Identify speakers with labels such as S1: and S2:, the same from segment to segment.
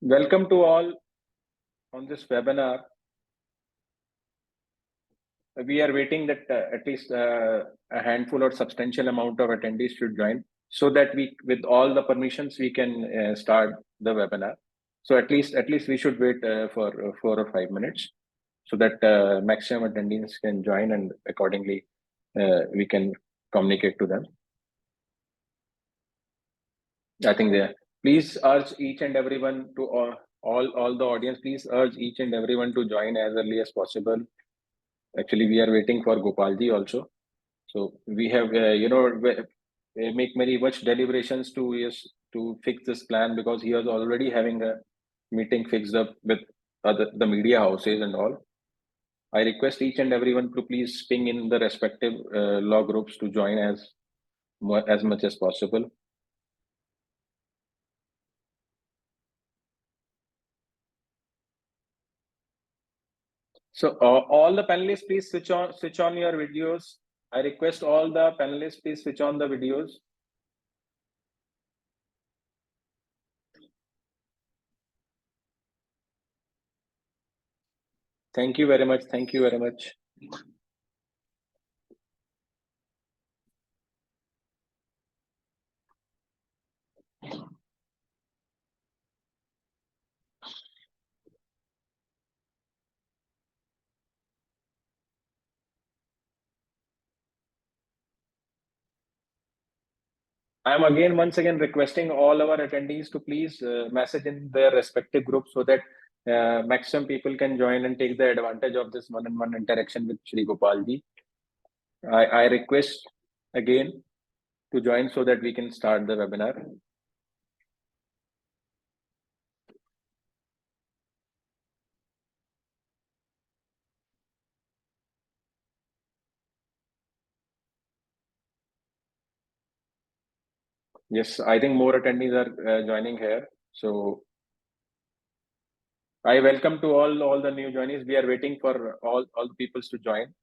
S1: Welcome to all on this webinar. We are waiting that at least a handful or substantial amount of attendees should join so that with all the permissions, we can start the webinar. So at least we should wait for 4 or 5 minutes so that maximum attendees can join, and accordingly we can communicate to them. I think please urge each and everyone to all the audience, please urge each and everyone to join as early as possible. Actually, we are waiting for Gopalji also. So we have, make very much deliberations to fix this plan, because he was already having a meeting fixed up with the media houses and all. I request each and everyone to please ping in the respective law groups to join as much as possible. So all the panelists, please switch on your videos. I request all the panelists, please switch on the videos. Thank you very much. Thank you very much. I am once again requesting all our attendees to please message in their respective groups so that maximum people can join and take the advantage of this one-on-one interaction with Shri Gopalji. I request again to join so that we can start the webinar. Yes, I think more attendees are joining here. So I welcome to all the new joinees. We are waiting for all the people to join.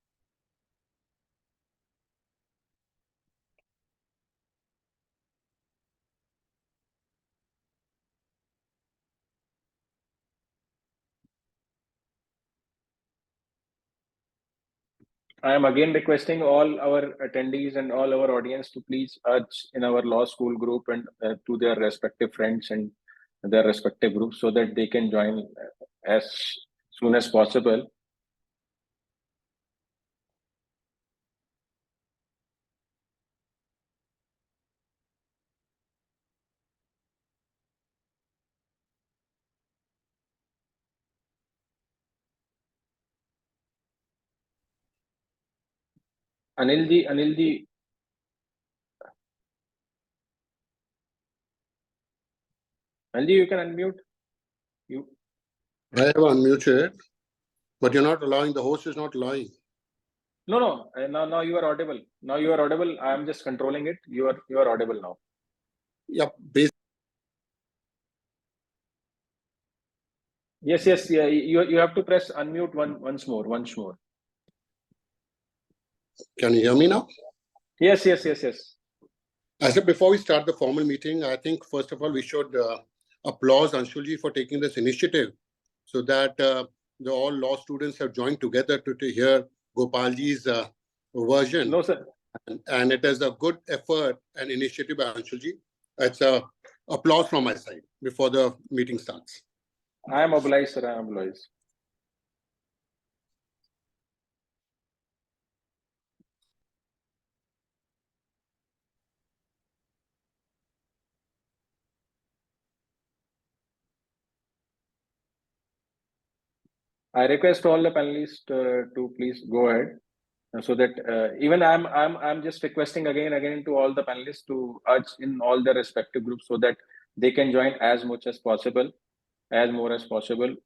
S1: I am again requesting all our attendees and all our audience to please urge in our law school group and to their respective friends and their respective groups so that they can join as soon as possible. Anilji, you can unmute.
S2: I have unmuted, but you're not allowing, the host is not allowing.
S1: No. Now you are audible. Now you are audible. I am just controlling it. You are audible now.
S2: Yeah.
S1: Yes. Yeah. You have to press unmute once more.
S2: Can you hear me now?
S1: Yes.
S2: I said before we start the formal meeting, I think first of all we should applaud Anshulji for taking this initiative, so that all law students have joined together to hear Gopalji's version.
S1: No, sir.
S2: And it is a good effort and initiative by Anshulji. It's a applause from my side before the meeting starts.
S1: I am obliged, sir. I am obliged. I request all the panelists to please go ahead, so that even I'm just requesting again to all the panelists to urge in all their respective groups so that they can join as much as possible, as more as possible.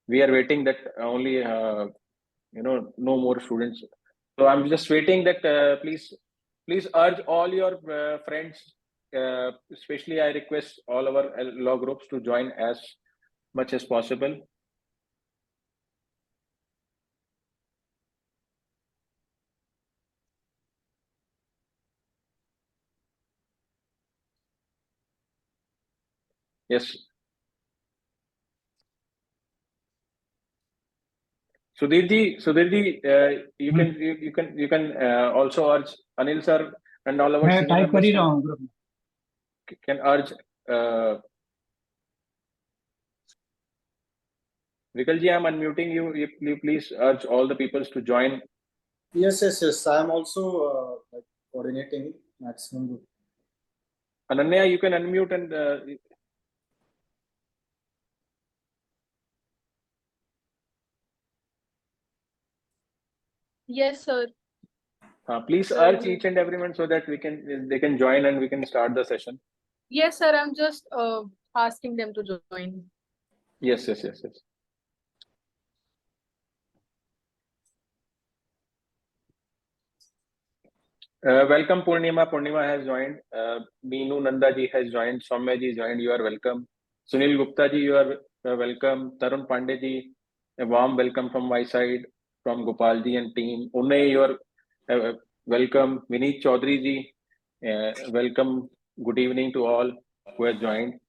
S1: We are waiting that only no more students. So I'm just waiting that please urge all your friends. Especially, I request all our law groups to join as much as possible. Yes, Sudhir ji, you can also urge Anil sir and all our
S3: मैं
S1: senior
S3: type कर
S1: members
S3: ही रहा हूँ group में.
S1: can urge. Vikal ji, I'm unmuting you. You please urge all the peoples to join.
S4: Yes. I am also like coordinating maximum group.
S1: Ananya, you can unmute and
S5: Yes, sir.
S1: please
S5: Sir,
S1: urge each and everyone so that they can join and we can start the session.
S5: Yes, sir. I'm just asking them to join.
S1: Yes. Welcome Purnima. Purnima has joined. Meenu Nanda ji has joined. Soumya ji joined. You are welcome. Sunil Gupta ji, you are welcome. Tarun Pandey ji, a warm welcome from my side, from Gopal ji and team. Unay, you are welcome. Vineet Chaudhary ji, welcome. Good evening to all who have joined.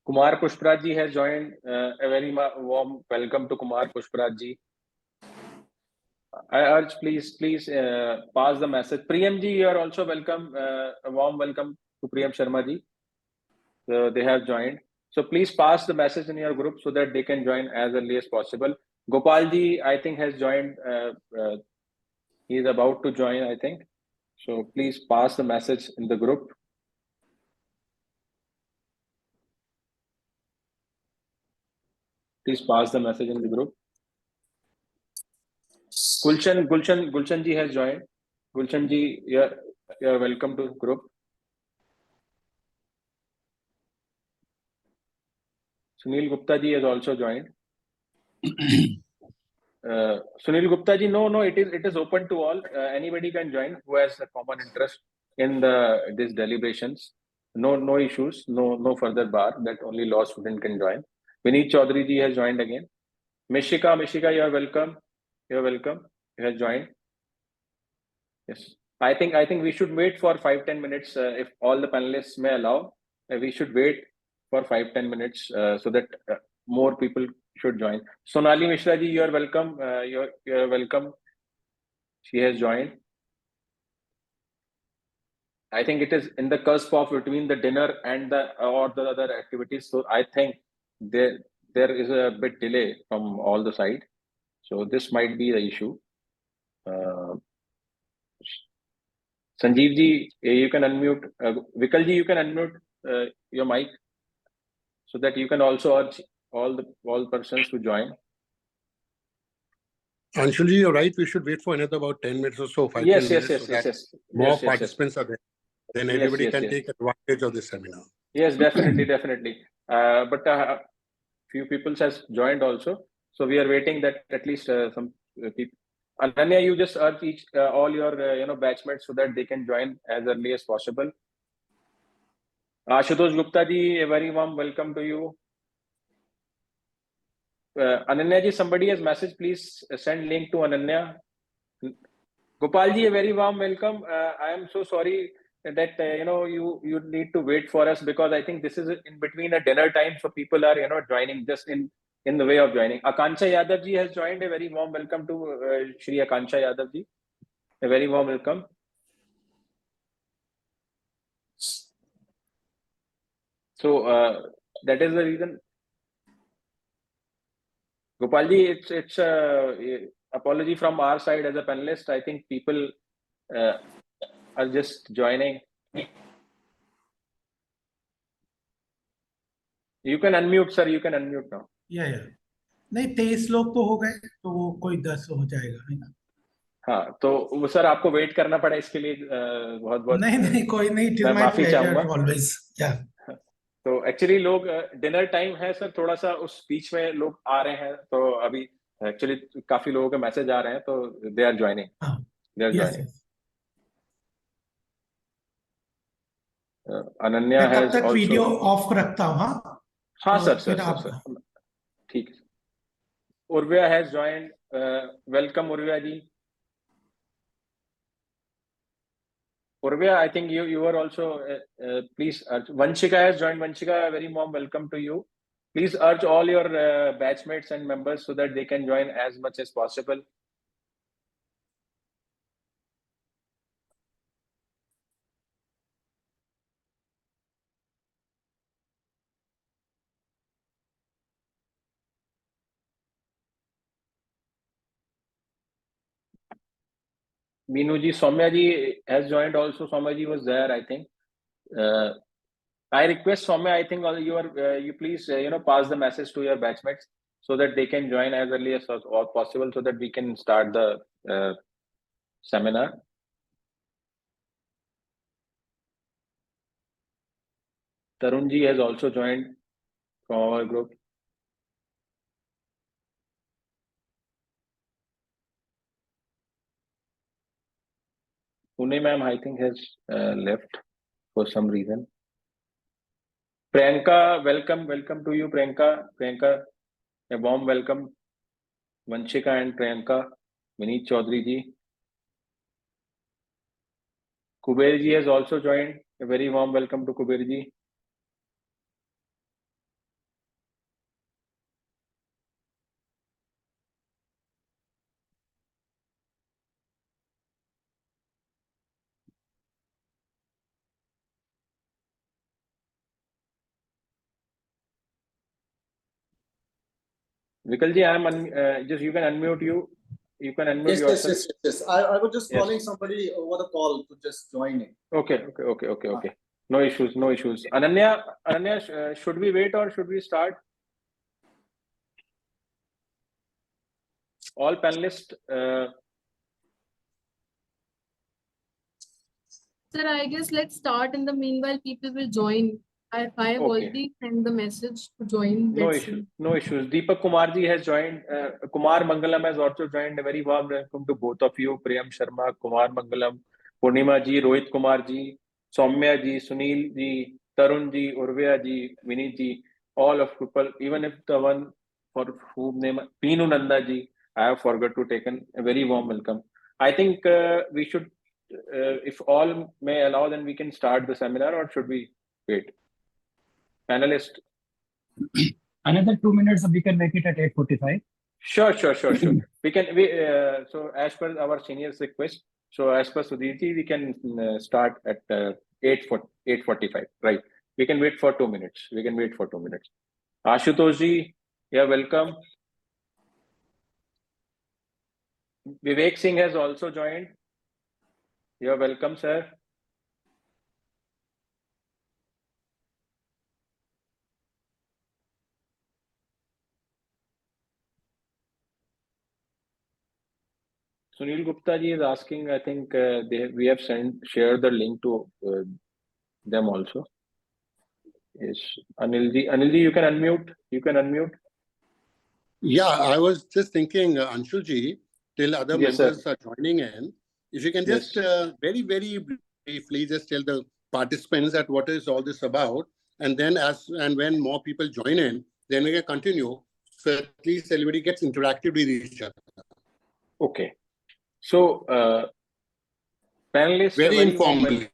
S1: Kumar Pushparaj ji has joined. A very warm welcome to Kumar Pushparaj ji. I urge, please pass the message. Priyam ji, you are also welcome. A warm welcome to Priyam Sharma ji. So they have joined. So please pass the message in your group so that they can join as early as possible. Gopal ji, I think, has joined. He is about to join, I think. So please pass the message in the group. Please pass the message in the group. Gulshan ji has joined. Gulshan ji, you are welcome to the group. Sunil Gupta ji has also joined. Sunil Gupta ji, no, it is open to all. Anybody can join who has a common interest in these deliberations. No issues, no further bar that only law student can join. Vineet Chaudhary ji has joined again. Mishika, you are welcome. You are welcome. You have joined. Yes, I think we should wait for 5-10 minutes if all the panelists may allow. We should wait for 5-10 minutes so that more people should join. Sonali Mishra ji, you are welcome. You are welcome. She has joined. I think it is in the cusp of between the dinner and the other activities. So I think there is a bit delay from all the side. So this might be the issue. Sanjeev ji, you can unmute. Vikal ji, you can unmute your mic so that you can also urge all persons to join.
S2: Anshul ji, you're right. We should wait for another about 10 minutes or so, 5-10 minutes.
S1: Yes.
S2: More participants are there. Then everybody can take advantage of this seminar.
S1: Yes, definitely. But few people has joined also. So we are waiting that at least some people. Ananya, you just urge all your batchmates so that they can join as early as possible. Ashutosh Gupta ji, a very warm welcome to you. Ananya ji, somebody has message. Please send link to Ananya. Gopal ji, a very warm welcome. I am so sorry that you need to wait for us because I think this is in between a dinner time, so people are joining just in the way of joining. Akansha Yadav ji has joined. A very warm welcome to Shri Akansha Yadav ji. A very warm welcome. So that is the reason. Gopal ji, it's apology from our side as a panelist. I think people are just joining. You can unmute, sir. You can unmute now.
S3: या नहीं 23 लोग तो हो गए तो वो कोई 10 हो जाएगा है ना.
S1: हाँ, तो वो सर आपको वेट करना पड़ा इसके लिए बहुत
S3: नहीं कोई नहीं.
S1: मैं माफी चाहूंगा.
S3: ऑलवेज या
S1: तो एक्चुअली लोग डिनर टाइम है सर, थोड़ा सा उस बीच में लोग आ रहे हैं तो अभी एक्चुअली काफी लोगों के मैसेज आ रहे हैं तो दे आर ज्वाइनिंग. अनन्या
S3: मैं तब
S1: हैज
S3: तक
S1: आल्सो.
S3: वीडियो ऑफ रखता हूँ.
S1: हाँ
S3: तो
S1: सर
S3: फिर
S1: सर ठीक है. Urvia has joined. Welcome, Urvia ji. Urvia, I think you are also, please, Vanshika has joined. Vanshika, a very warm welcome to you. Please urge all your batchmates and members so that they can join as much as possible. Meenu ji, Soumya ji has joined also. Soumya ji was there, I think. I request Soumya, I think you please pass the message to your batchmates so that they can join as early as possible so that we can start the seminar. Tarun ji has also joined from our group. Pune ma'am, I think, has left for some reason. Priyanka, welcome to you, Priyanka. Priyanka, a warm welcome. Vanshika and Priyanka, Vineet Chaudhary ji. Kuber ji has also joined. A very warm welcome to Kuber ji. Vikal ji, just you can unmute you. You can unmute yourself.
S4: Yes. I was just
S1: Yes.
S4: calling somebody over the call to just join in.
S1: Okay. No issues. Ananya, should we wait or should we start? All panelists.
S5: Sir, I guess let's start. In the meanwhile, people will join. I have
S1: Okay.
S5: already sent the message to join.
S1: No
S5: Let's
S1: issues.
S5: see.
S1: No issues. Deepak Kumar ji has joined. Kumar Mangalam has also joined. A very warm welcome to both of you. Priyam Sharma, Kumar Mangalam, Purnima ji, Rohit Kumar ji, Soumya ji, Sunil ji, Tarun ji, Urvia ji, Vineet ji, all of people, even if the one for whom name Peenu Nanda ji, I have forgot to take a very warm welcome. I think we should, if all may allow, then we can start the seminar, or should we wait? Panelist.
S6: Another 2 minutes, we can make it at 8:45.
S1: Sure. We can. So as per our seniors' request, so as per Sudhirji, we can start at 8:45. Right. We can wait for 2 minutes. Ashutosh ji, yeah, welcome. Vivek Singh has also joined. You're welcome, sir. Sunil Gupta ji is asking. I think we have shared the link to them also. Yes, Anil ji, you can unmute.
S2: Yeah, I was just thinking, Anshulji, till other
S1: Yes,
S2: members
S1: sir.
S2: are joining in, if you can just very, very briefly just tell the participants that what is all this about, and then when more people join in, then we can continue. So at least everybody gets interactive with each other.
S1: Okay. So, panelists,
S2: Very informally.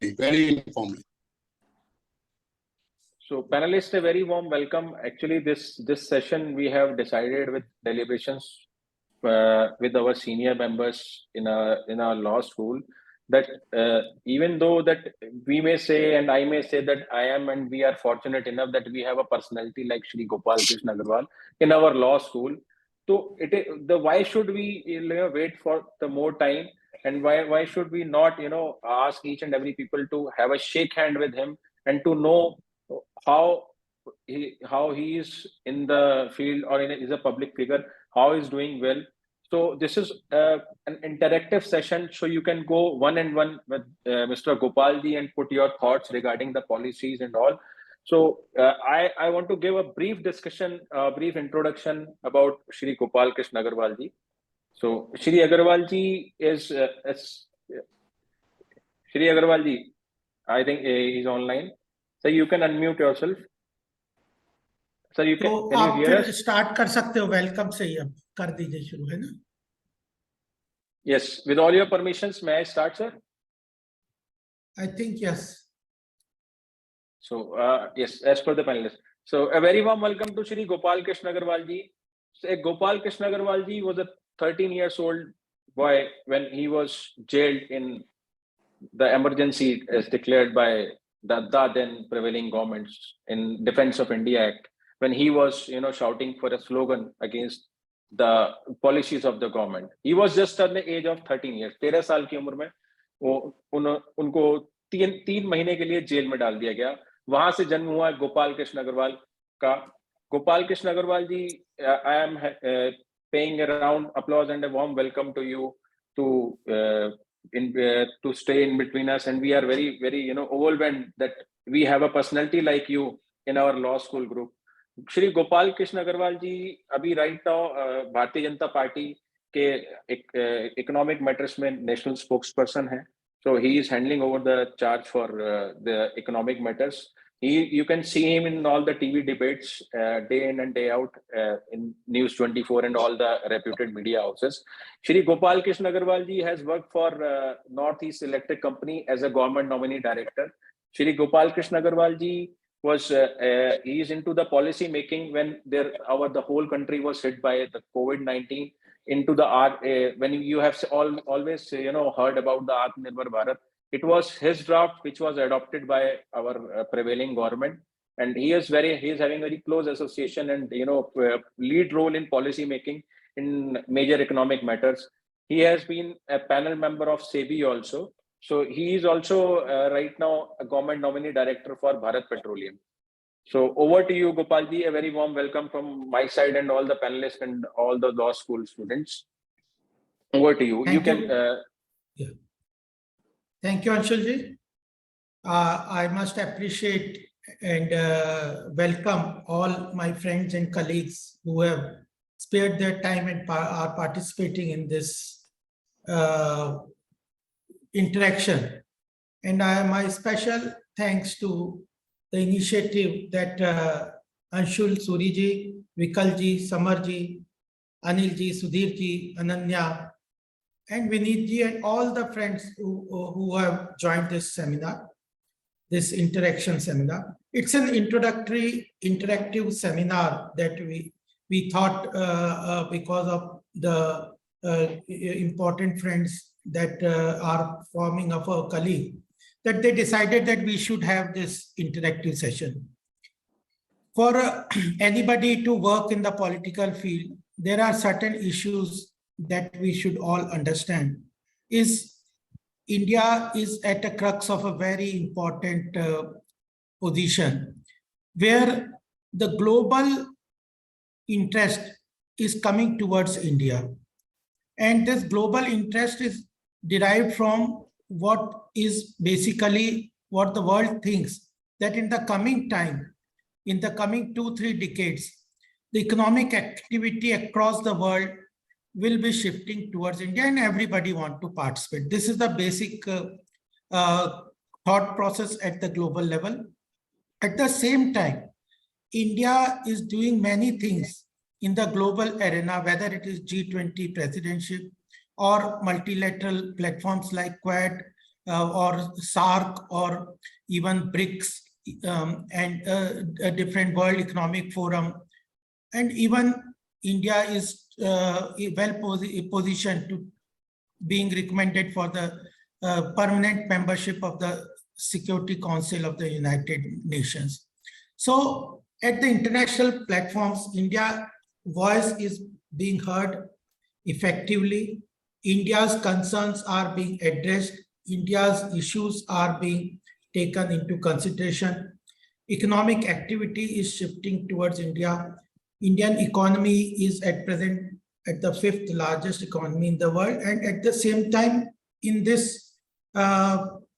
S1: So, panelists, a very warm welcome. Actually, this session we have decided with deliberations with our senior members in our law school that even though that we may say and I may say that I am and we are fortunate enough that we have a personality like Shri Gopal Krishna Agarwal in our law school. So why should we wait for the more time, and why should we not ask each and every people to have a shake hand with him and to know how he is in the field or is a public figure, how he's doing well. So this is an interactive session, so you can go one-on-one with Mr. Gopalji and put your thoughts regarding the policies and all. So I want to give a brief discussion, brief introduction about Shri Gopal Krishna Agarwal ji. So Shri Agarwal ji is Shri Agarwal ji, I think he's online. So you can unmute yourself. Sir, you
S3: तो
S1: can you
S3: आप
S1: hear
S3: फिर
S1: us?
S3: Start कर सकते हो, welcome से ही अब कर दीजिए शुरू, है ना?
S1: Yes, with all your permissions, may I start, sir?
S3: I think yes.
S1: So, yes, as per the panelists. So, a very warm welcome to Shri Gopal Krishna Agarwal ji. So, Gopal Krishna Agarwal ji was a 13 years old boy when he was jailed in the emergency as declared by the then prevailing governments in Defense of India Act, when he was, shouting for a slogan against the policies of the government. He was just at the age of 13 years. 13 साल की उम्र में वो उनको तीन महीने के लिए जेल में डाल दिया गया. वहां से जन्म हुआ गोपाल कृष्ण अग्रवाल का. गोपाल कृष्ण अग्रवाल जी, I am paying a round applause and a warm welcome to you to stay in between us, and we are very, very, overwhelmed that we have a personality like you in our law school group. Shri Gopal Krishna Agarwal जी अभी right now Bharatiya Janata party के economic matters में national spokes person है. So he is handling over the charge for the economic matters. You can see him in all the TV debates day in and day out in News 24 and all the reputed media houses. Shri Gopal Krishna Agarwal ji has worked for Northeast Electric Company as a government nominee director. Shri Gopal Krishna Agarwal ji was he is into the policy making when the whole country was hit by the COVID-19. Into the when you have always heard about the Atmanirbhar Bharat, it was his draft which was adopted by our prevailing government, and he is having very close association and lead role in policy making in major economic matters. He has been a panel member of SEBI also, so he is also right now a government nominee director for Bharat Petroleum. So over to you, Gopal ji. A very warm welcome from my side and all the panelists and all the law school students. Over to you.
S3: Thank
S1: can.
S3: Yeah. Thank you, Anshul ji. I must appreciate and welcome all my friends and colleagues who have spared their time and are participating in this interaction. And my special thanks to the initiative that Anshul, Suri ji, Vikal ji, Samar ji, Anil ji, Sudhir ji, Ananya, and Vineet ji, and all the friends who have joined this seminar, this interaction seminar. It's an introductory interactive seminar that we thought because of the important friends that are forming of a colleague, that they decided that we should have this interactive session. For anybody to work in the political field, there are certain issues that we should all understand. India is at a crux of a very important position where the global interest is coming towards India. And this global interest is derived from what is basically what the world thinks, that in the coming time, in the coming 2-3 decades, the economic activity across the world will be shifting towards India, and everybody wants to participate. This is the basic thought process at the global level. At the same time, India is doing many things in the global arena, whether it is G20 presidency or multilateral platforms like Quad or SAARC or even BRICS and a different World Economic Forum. And even India is well positioned to being recommended for the permanent membership of the Security Council of the United Nations. So at the international platforms, India's voice is being heard effectively. India's concerns are being addressed. India's issues are being taken into consideration. Economic activity is shifting towards India. Indian economy is at present at the 5th largest economy in the world. And at the same time, in this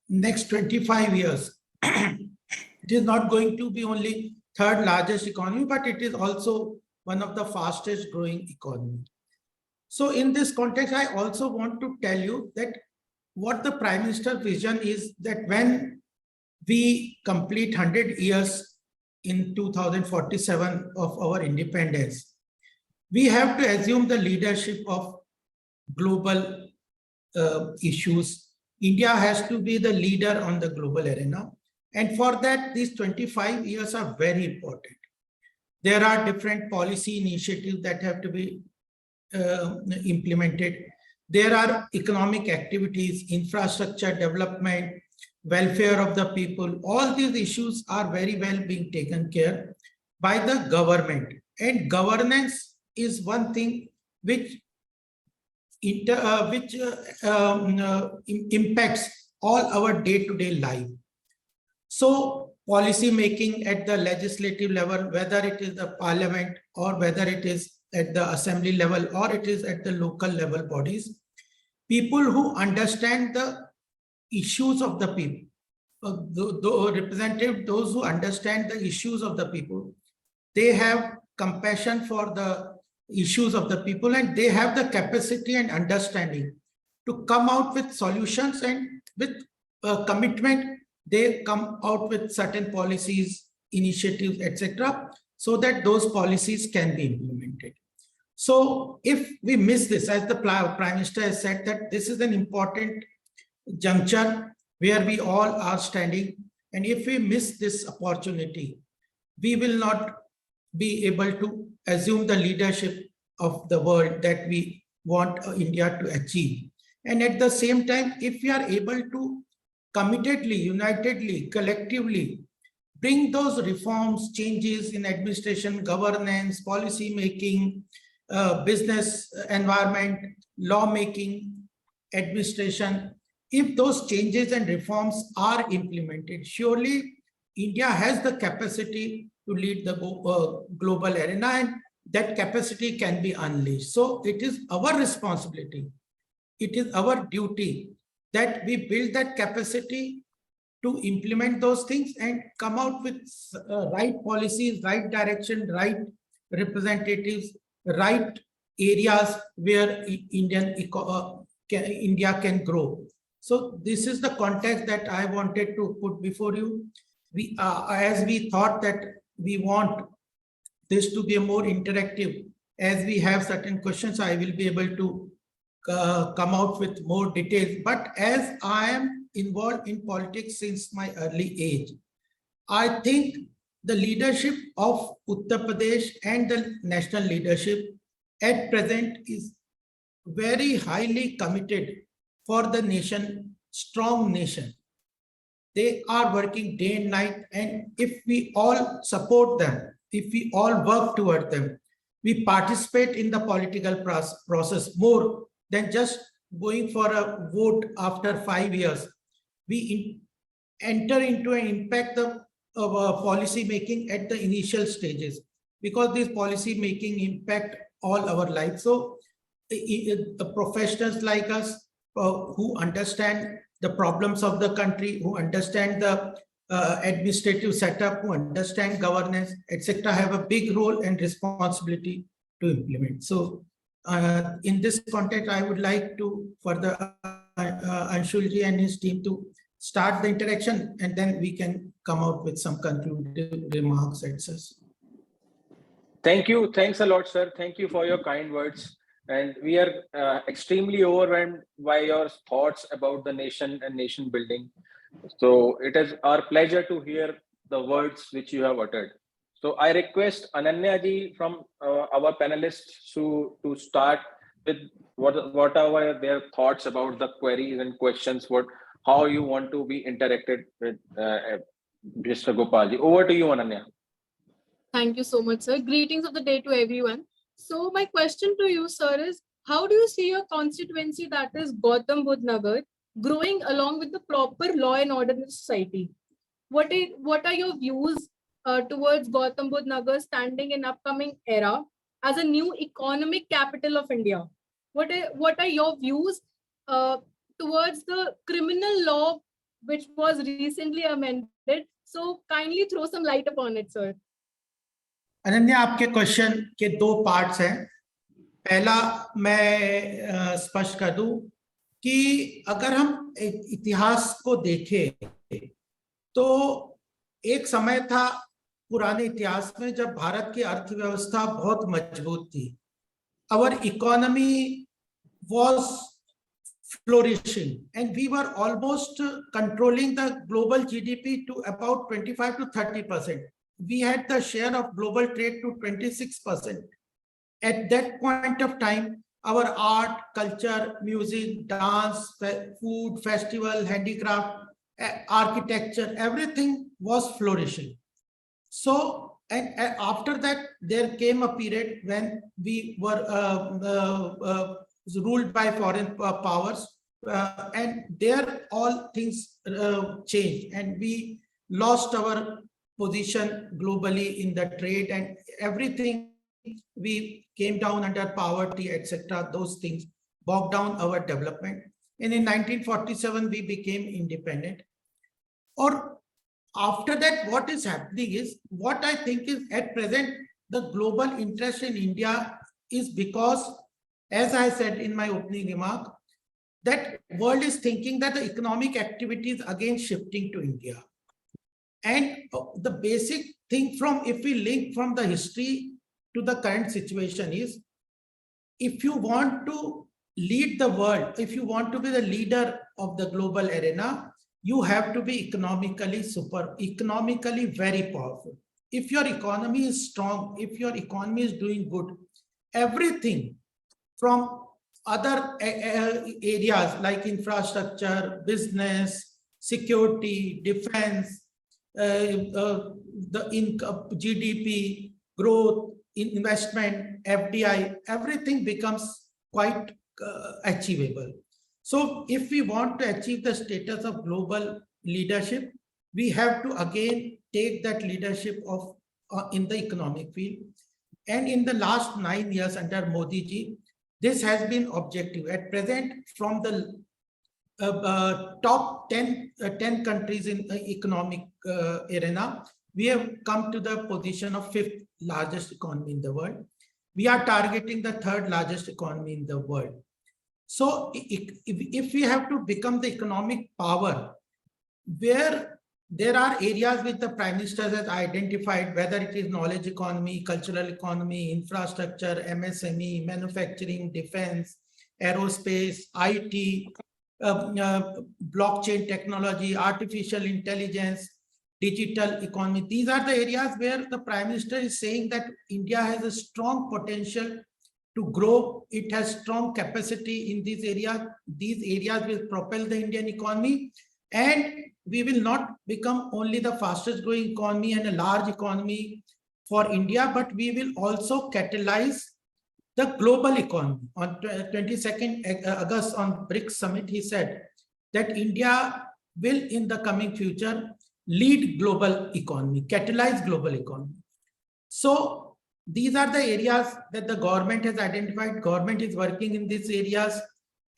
S3: next 25 years, it is not going to be only 3rd largest economy, but it is also one of the fastest growing economy. So in this context, I also want to tell you that what the Prime Minister's vision is, that when we complete 100 years in 2047 of our independence, we have to assume the leadership of global issues. India has to be the leader on the global arena. And for that, these 25 years are very important. There are different policy initiatives that have to be implemented. There are economic activities, infrastructure development, welfare of the people. All these issues are very well being taken care by the government. And governance is one thing which impacts all our day-to-day life. So policy making at the legislative level, whether it is the parliament or whether it is at the assembly level or it is at the local level bodies, people who understand the issues of the people, the representative, those who understand the issues of the people, they have compassion for the issues of the people and they have the capacity and understanding to come out with solutions, and with commitment they come out with certain policies, initiatives, etc., so that those policies can be implemented. So if we miss this, as the Prime Minister has said, that this is an important juncture where we all are standing, and if we miss this opportunity, we will not be able to assume the leadership of the world that we want India to achieve. And at the same time, if we are able to committedly, unitedly, collectively bring those reforms, changes in administration, governance, policy making, business environment, law making, administration, if those changes and reforms are implemented, surely India has the capacity to lead the global arena, and that capacity can be unleashed. So it is our responsibility, it is our duty that we build that capacity to implement those things and come out with right policies, right direction, right representatives, right areas where India can grow. So this is the context that I wanted to put before you. As we thought that we want this to be a more interactive, as we have certain questions, I will be able to come out with more details. But as I am involved in politics since my early age, I think the leadership of Uttar Pradesh and the national leadership at present is very highly committed for the nation, strong nation. They are working day and night, and if we all support them, if we all work toward them, we participate in the political process more than just going for a vote after 5 years. We enter into and impact the policy making at the initial stages, because this policy making impact all our lives. So the professionals like us who understand the problems of the country, who understand the administrative setup, who understand governance, etc., have a big role and responsibility to implement. So in this context, I would like to further Anshulji and his team to start the interaction, and then we can come out with some concluding remarks, etc.
S1: Thank you. Thanks a lot, sir. Thank you for your kind words. And we are extremely overwhelmed by your thoughts about the nation and nation building. So it is our pleasure to hear the words which you have uttered. So I request Ananya ji from our panelists to start with what are their thoughts about the queries and questions, how you want to be interacted with Mr. Gopal ji. Over to you, Ananya.
S5: Thank you so much, sir. Greetings of the day to everyone. So my question to you, sir, is how do you see your constituency, that is Gautam Budh Nagar, growing along with the proper law and order in the society? What are your views towards Gautam Budh Nagar standing in upcoming era as a new economic capital of India? What are your views towards the criminal law which was recently amended? So kindly throw some light upon it, sir.
S3: Ananya, आपके question के दो parts हैं. पहला मैं स्पष्ट कर दूं कि अगर हम इतिहास को देखें तो एक समय था पुराने इतिहास में जब भारत की अर्थव्यवस्था बहुत मजबूत थी, our economy was flourishing and we were almost controlling the global GDP to about 25 to 30%. We had the share of global trade to 26%. At that point of time, our art, culture, music, dance, food, festival, handicraft, architecture, everything was flourishing. So, and after that, there came a period when we were ruled by foreign powers, and there all things changed, and we lost our position globally in the trade, and everything, we came down under poverty, etc. Those things bogged down our development. And in 1947, we became independent. Or after that, what is happening is, what I think is at present, the global interest in India is because, as I said in my opening remark, that world is thinking that the economic activity is again shifting to India. And the basic thing from, if we link from the history to the current situation is, if you want to lead the world, if you want to be the leader of the global arena, you have to be economically very powerful. If your economy is strong, if your economy is doing good, everything from other areas like infrastructure, business, security, defense, the income, GDP, growth, investment, FDI, everything becomes quite achievable. So if we want to achieve the status of global leadership, we have to again take that leadership of in the economic field. And in the last 9 years under Modi ji, this has been objective. At present, from the top 10 countries in the economic arena, we have come to the position of 5th largest economy in the world. We are targeting the 3rd largest economy in the world. So if we have to become the economic power, where there are areas which the Prime Minister has identified, whether it is knowledge economy, cultural economy, infrastructure, MSME, manufacturing, defense, aerospace, IT, blockchain technology, artificial intelligence, digital economy. These are the areas where the Prime Minister is saying that India has a strong potential to grow. It has strong capacity in these areas. These areas will propel the Indian economy, and we will not become only the fastest growing economy and a large economy for India, but we will also catalyze the global economy. On 22nd August on BRICS summit, he said that India will in the coming future lead global economy, catalyze global economy. So these are the areas that the government has identified. Government is working in these areas.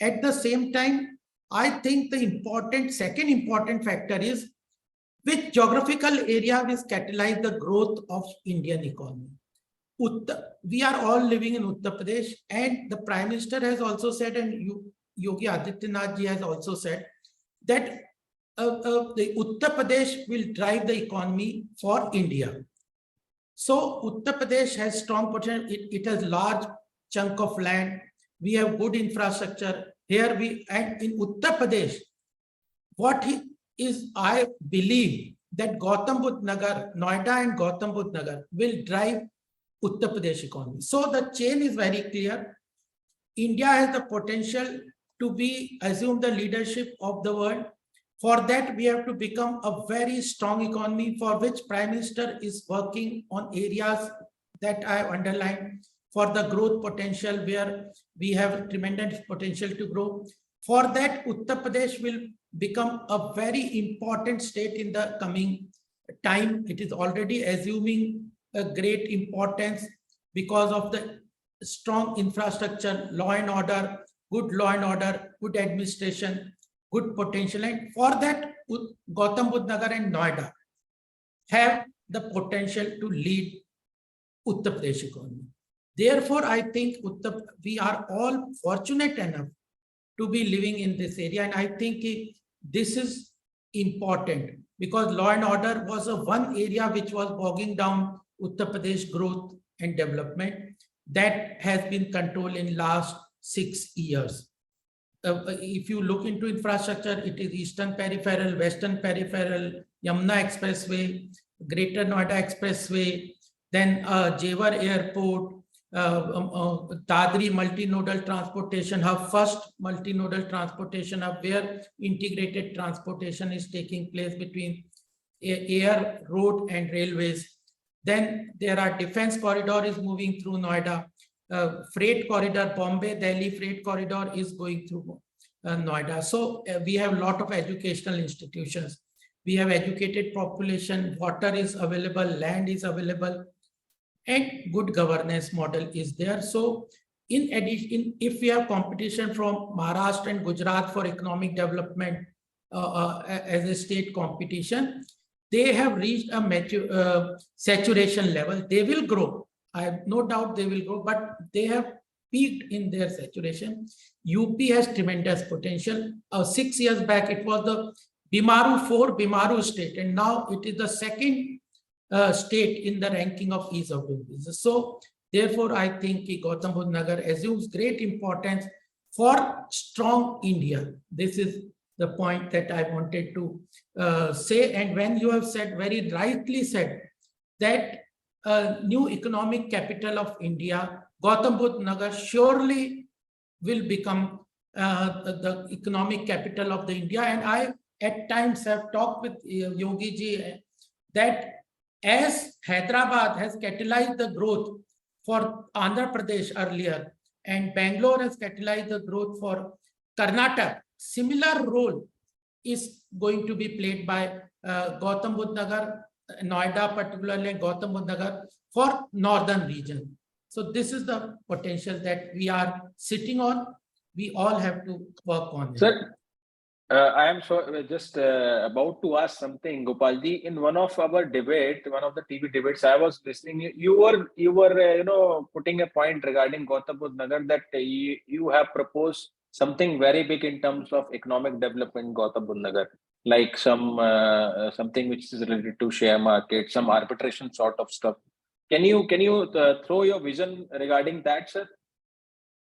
S3: At the same time, I think the second important factor is which geographical area will catalyze the growth of Indian economy. We are all living in Uttar Pradesh, and the Prime Minister has also said, and Yogi Adityanath ji has also said, that the Uttar Pradesh will drive the economy for India. So Uttar Pradesh has strong potential. It has large chunk of land. We have good infrastructure. Here and in Uttar Pradesh, I believe that Gautam Budh Nagar, Noida and Gautam Budh Nagar will drive Uttar Pradesh economy. So the chain is very clear. India has the potential to assume the leadership of the world. For that, we have to become a very strong economy, for which Prime Minister is working on areas that I have underlined for the growth potential, where we have tremendous potential to grow. For that, Uttar Pradesh will become a very important state in the coming time. It is already assuming a great importance because of the strong infrastructure, law and order, good administration, good potential. And for that, Gautam Budh Nagar and Noida have the potential to lead Uttar Pradesh economy. Therefore, I think we are all fortunate enough to be living in this area. And I think this is important. because law and order was a one area which was bogging down Uttar Pradesh growth and development. That has been controlled in last 6 years. If you look into infrastructure, it is Eastern Peripheral, Western Peripheral, Yamuna Expressway, Greater Noida Expressway, then Jewar Airport, Dadri Multimodal Transportation Hub, first multimodal transportation hub where integrated transportation is taking place between air, road and railways. Then there are defense corridor is moving through Noida. Freight corridor, Bombay, Delhi freight corridor is going through Noida. So we have a lot of educational institutions. We have educated population, water is available, land is available, and good governance model is there. So in addition, if we have competition from Maharashtra and Gujarat for economic development as a state competition, they have reached a saturation level. They will grow. I have no doubt they will grow, but they have peaked in their saturation. UP has tremendous potential. 6 years back, it was the Bimaru state, and now it is the second state in the ranking of ease of doing business. So therefore, I think Gautam Budh Nagar assumes great importance for strong India. This is the point that I wanted to say. And when you have said, very rightly said, that new economic capital of India, Gautam Budh Nagar surely will become the economic capital of the India. And I at times have talked with Yogi ji that as Hyderabad has catalyzed the growth for Andhra Pradesh earlier, and Bangalore has catalyzed the growth for Karnataka, similar role is going to be played by Gautam Budh Nagar, Noida particularly, Gautam Budh Nagar for northern region. So this is the potential that we are sitting on. We all have to work on it.
S1: Sir, I am just about to ask something, Gopalji. In one of our debate, one of the TV debates, I was listening. You were putting a point regarding Gautam Budh Nagar that you have proposed something very big in terms of economic development in Gautam Budh Nagar, like something which is related to share market, some arbitration sort of stuff. Can you throw your vision regarding that, sir?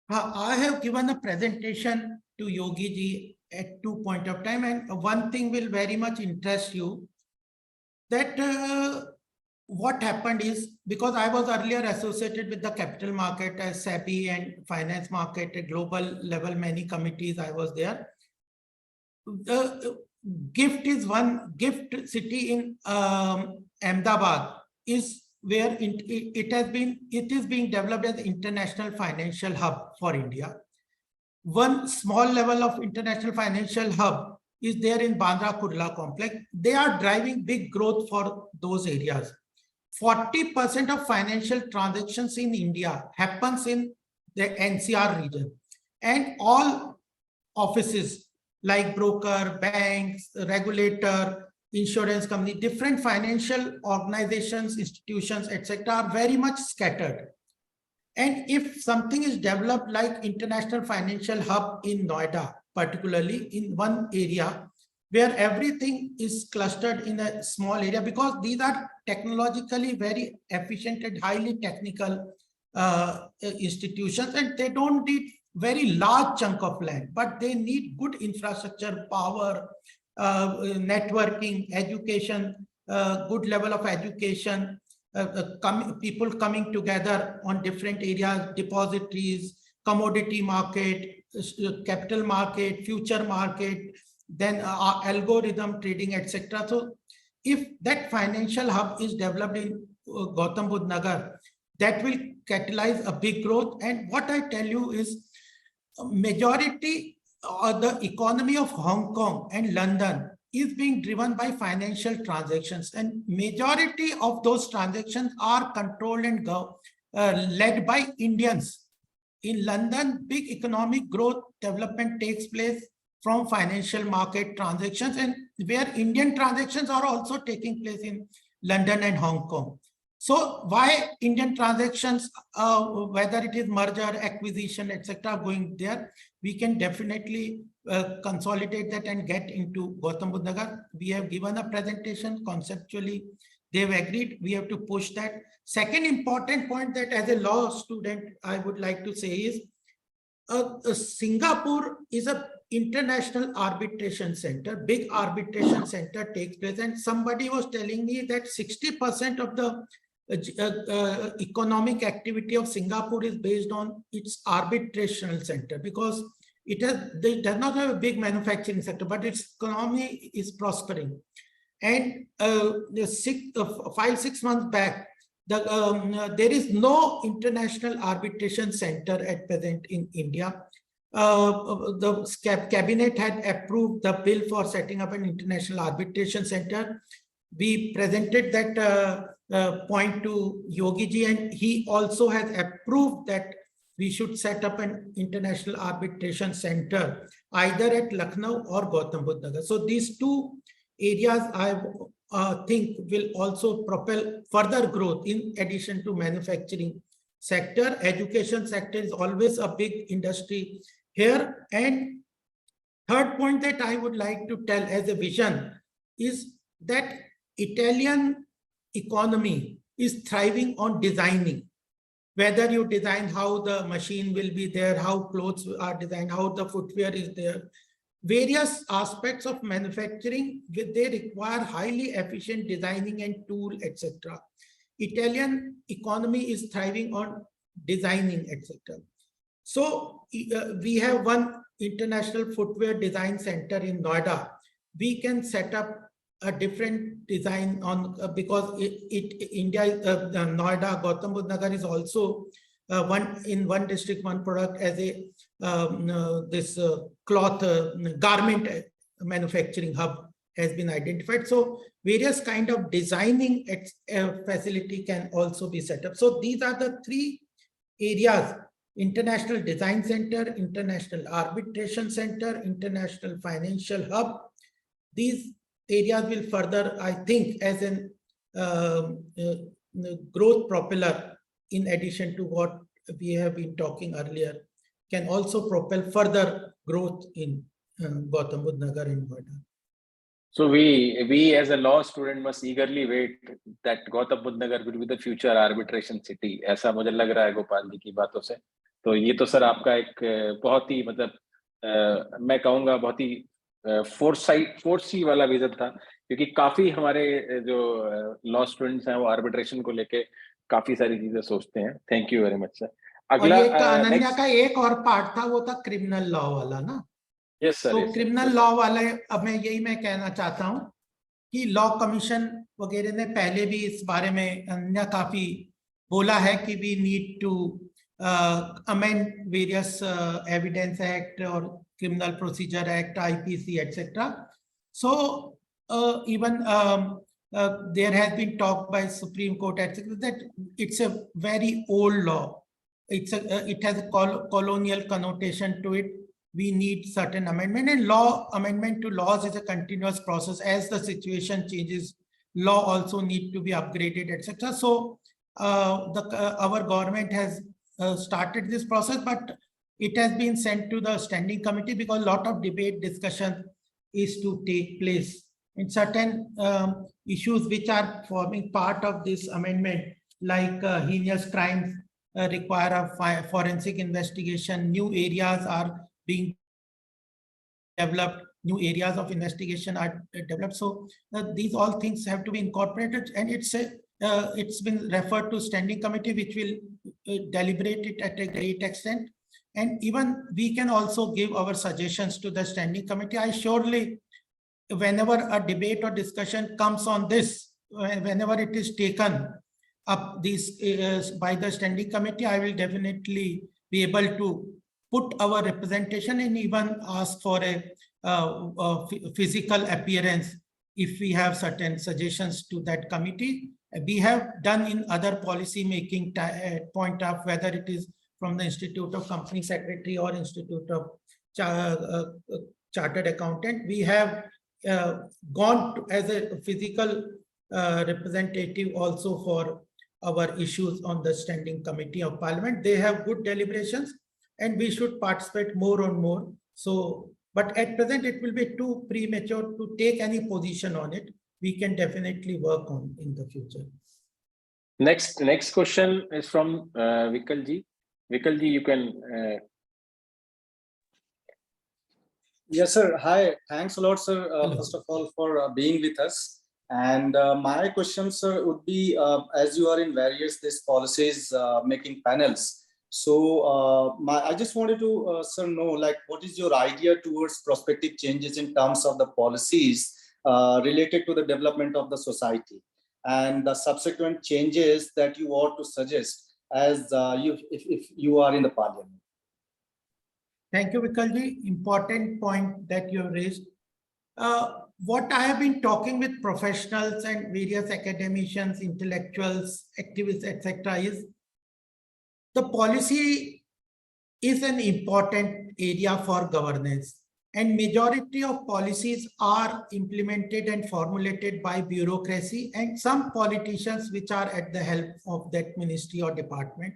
S3: I have given a presentation to Yogi ji at 2 points of time, and one thing will very much interest you, that what happened is, because I was earlier associated with the capital market as SEBI and finance market at global level, many committees I was there. The GIFT is one, GIFT city in Ahmedabad is where it is being developed as an international financial hub for India. One small level of international financial hub is there in Bandra Kurla complex. They are driving big growth for those areas. 40% of financial transactions in India happens in the NCR region, and all offices like broker, banks, regulator, insurance company, different financial organizations, institutions, etc., are very much scattered. And if something is developed like international financial hub in Noida, particularly in one area where everything is clustered in a small area, because these are technologically very efficient and highly technical institutions, and they don't need very large chunk of land, but they need good infrastructure, power, networking, education, good level of education, people coming together on different areas, depositories, commodity market, capital market, future market, then algorithm trading, etc. So if that financial hub is developed in Gautam Budh Nagar, that will catalyze a big growth. And what I tell you is, majority of the economy of Hong Kong and London is being driven by financial transactions, and majority of those transactions are controlled and led by Indians. In London, big economic growth development takes place from financial market transactions, and where Indian transactions are also taking place in London and Hong Kong. So why Indian transactions, whether it is merger, acquisition, etc., going there, we can definitely consolidate that and get into Gautam Buddha Nagar. We have given a presentation conceptually. They've agreed. We have to push that. Second important point that as a law student, I would like to say is Singapore is a international arbitration center, big arbitration center takes place. And somebody was telling me that 60% of the economic activity of Singapore is based on its arbitrational center, because it does not have a big manufacturing sector, but its economy is prospering. And 5-6 months back, there is no international arbitration center at present in India. The cabinet had approved the bill for setting up an international arbitration center. We presented that point to Yogi ji, and he also has approved that we should set up an international arbitration center either at Lucknow or Gautam Buddha Nagar. So these two areas I think will also propel further growth in addition to manufacturing sector. Education sector is always a big industry here. And third point that I would like to tell as a vision is that Italian economy is thriving on designing. Whether you design how the machine will be there, how clothes are designed, how the footwear is there, various aspects of manufacturing, they require highly efficient designing and tool, etc. Italian economy is thriving on designing, etc. So we have one international footwear design center in Noida. We can set up a different design on because India, Noida, Gautam Buddha Nagar is also one district, one product as a cloth garment manufacturing hub has been identified. So various kind of designing facility can also be set up. So these are the three areas: International Design Center, International Arbitration Center, International Financial Hub. These areas will further, I think, as an growth propeller, in addition to what we have been talking earlier, can also propel further growth in Gautam Buddha Nagar and Noida.
S1: So we as a law student must eagerly wait that Gautam Buddha Nagar will be the future arbitration city. ऐसा मुझे लग रहा है गोपाल जी की बातों से. तो ये तो सर आपका एक बहुत ही मतलब मैं कहूँगा बहुत ही फोर्सी वाला विजन था, क्योंकि काफी हमारे जो लॉ स्टूडेंट्स हैं वो आर्बिट्रेशन को लेके काफी सारी चीजें सोचते हैं. Thank you very much sir. अगला
S3: अनन्या का एक और पार्ट था, वो था क्रिमिनल लॉ वाला ना.
S1: Yes sir.
S3: तो क्रिमिनल लॉ वाले अब मैं कहना चाहता हूँ कि लॉ कमीशन वगैरह ने पहले भी इस बारे में अनन्या काफी बोला है कि we need to amend various evidence act और Criminal Procedure Act, IPC, etc. So even there has been talk by Supreme Court, etc., that it's a very old law. It has a colonial connotation to it. We need certain amendment, and amendment to laws is a continuous process. As the situation changes, law also need to be upgraded, etc. So our government has started this process, but it has been sent to the standing committee because a lot of debate, discussion is to take place. In certain issues which are forming part of this amendment, like heinous crimes require a forensic investigation, new areas are being developed, new areas of investigation are developed. So these all things have to be incorporated, and it's been referred to standing committee, which will deliberate it at a great extent. And even we can also give our suggestions to the standing committee. I surely, whenever a debate or discussion comes on this, whenever it is taken up by the standing committee, I will definitely be able to put our representation and even ask for a physical appearance if we have certain suggestions to that committee. We have done in other policy making point of whether it is from the Institute of Company Secretary or Institute of Chartered Accountant. We have gone as a physical representative also for our issues on the standing committee of parliament. They have good deliberations and we should participate more and more. So, but at present it will be too premature to take any position on it. We can definitely work on in the future.
S1: Next question is from Vikalji. Vikalji, you can.
S4: Yes, sir. Hi. Thanks a lot, sir.
S3: Hello.
S4: First of all, for being with us. And my question, sir, would be as you are in various these policies making panels. So I just wanted to, sir, know like what is your idea towards prospective changes in terms of the policies related to the development of the society and the subsequent changes that you ought to suggest as if you are in the parliament.
S3: Thank you, Vikalji. Important point that you have raised. What I have been talking with professionals and various academicians, intellectuals, activists, etc., is the policy is an important area for governance, and majority of policies are implemented and formulated by bureaucracy and some politicians which are at the help of that ministry or department.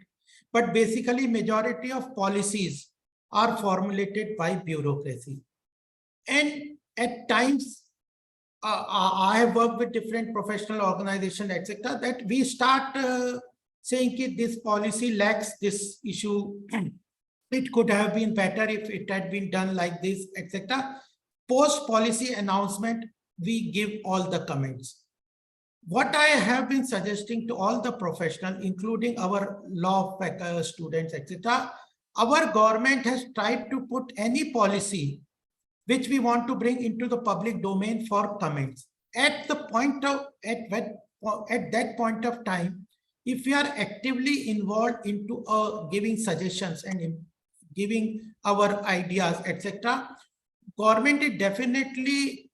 S3: But basically, majority of policies are formulated by bureaucracy. And at times, I have worked with different professional organizations, etc., that we start saying that this policy lacks this issue. It could have been better if it had been done like this, etc. Post policy announcement, we give all the comments. What I have been suggesting to all the professionals, including our law students, etc., our government has tried to put any policy which we want to bring into the public domain for comments. At that point of time, if we are actively involved into giving suggestions and giving our ideas, etc., government is definitely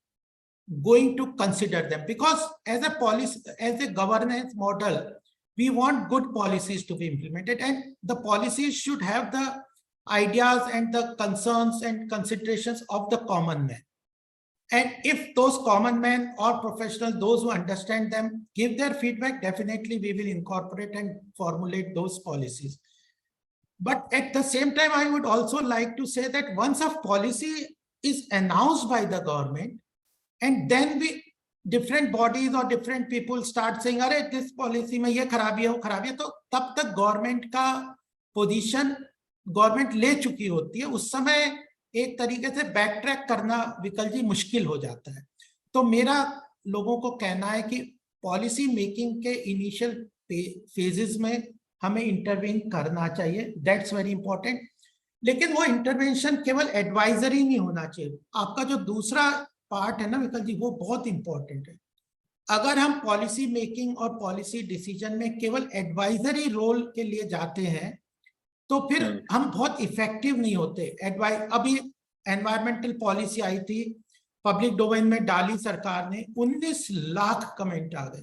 S3: going to consider them, because as a policy, as a governance model, we want good policies to be implemented, and the policies should have the ideas and the concerns and considerations of the common man. And if those common men or professionals, those who understand them, give their feedback, definitely we will incorporate and formulate those policies. But at the same time, I would also like to say that once a policy is announced by the government, and then different bodies or different people start saying, "Arey, this policy mein ye kharabi hai, wo kharabi hai," तो तब तक government का position government ले चुकी होती है, उस समय एक तरीके से बैक ट्रैक करना विकल जी मुश्किल हो जाता है। तो मेरा लोगों को कहना है कि पॉलिसी मेकिंग के इनिशियल फेजेस में हमें इंटरवीन करना चाहिए, दैट्स वेरी इंपॉर्टेंट। लेकिन वो इंटरवेंशन केवल एडवाइजरी नहीं होना चाहिए। आपका जो दूसरा पार्ट है ना विकल जी, वो बहुत इंपॉर्टेंट है। अगर हम पॉलिसी मेकिंग और पॉलिसी डिसीजन में केवल एडवाइजरी रोल के लिए जाते हैं तो फिर हम बहुत इफेक्टिव नहीं होते। अभी एनवायरमेंटल पॉलिसी आई थी, पब्लिक डोमेन में डाली सरकार ने, 19 लाख कमेंट आ गए।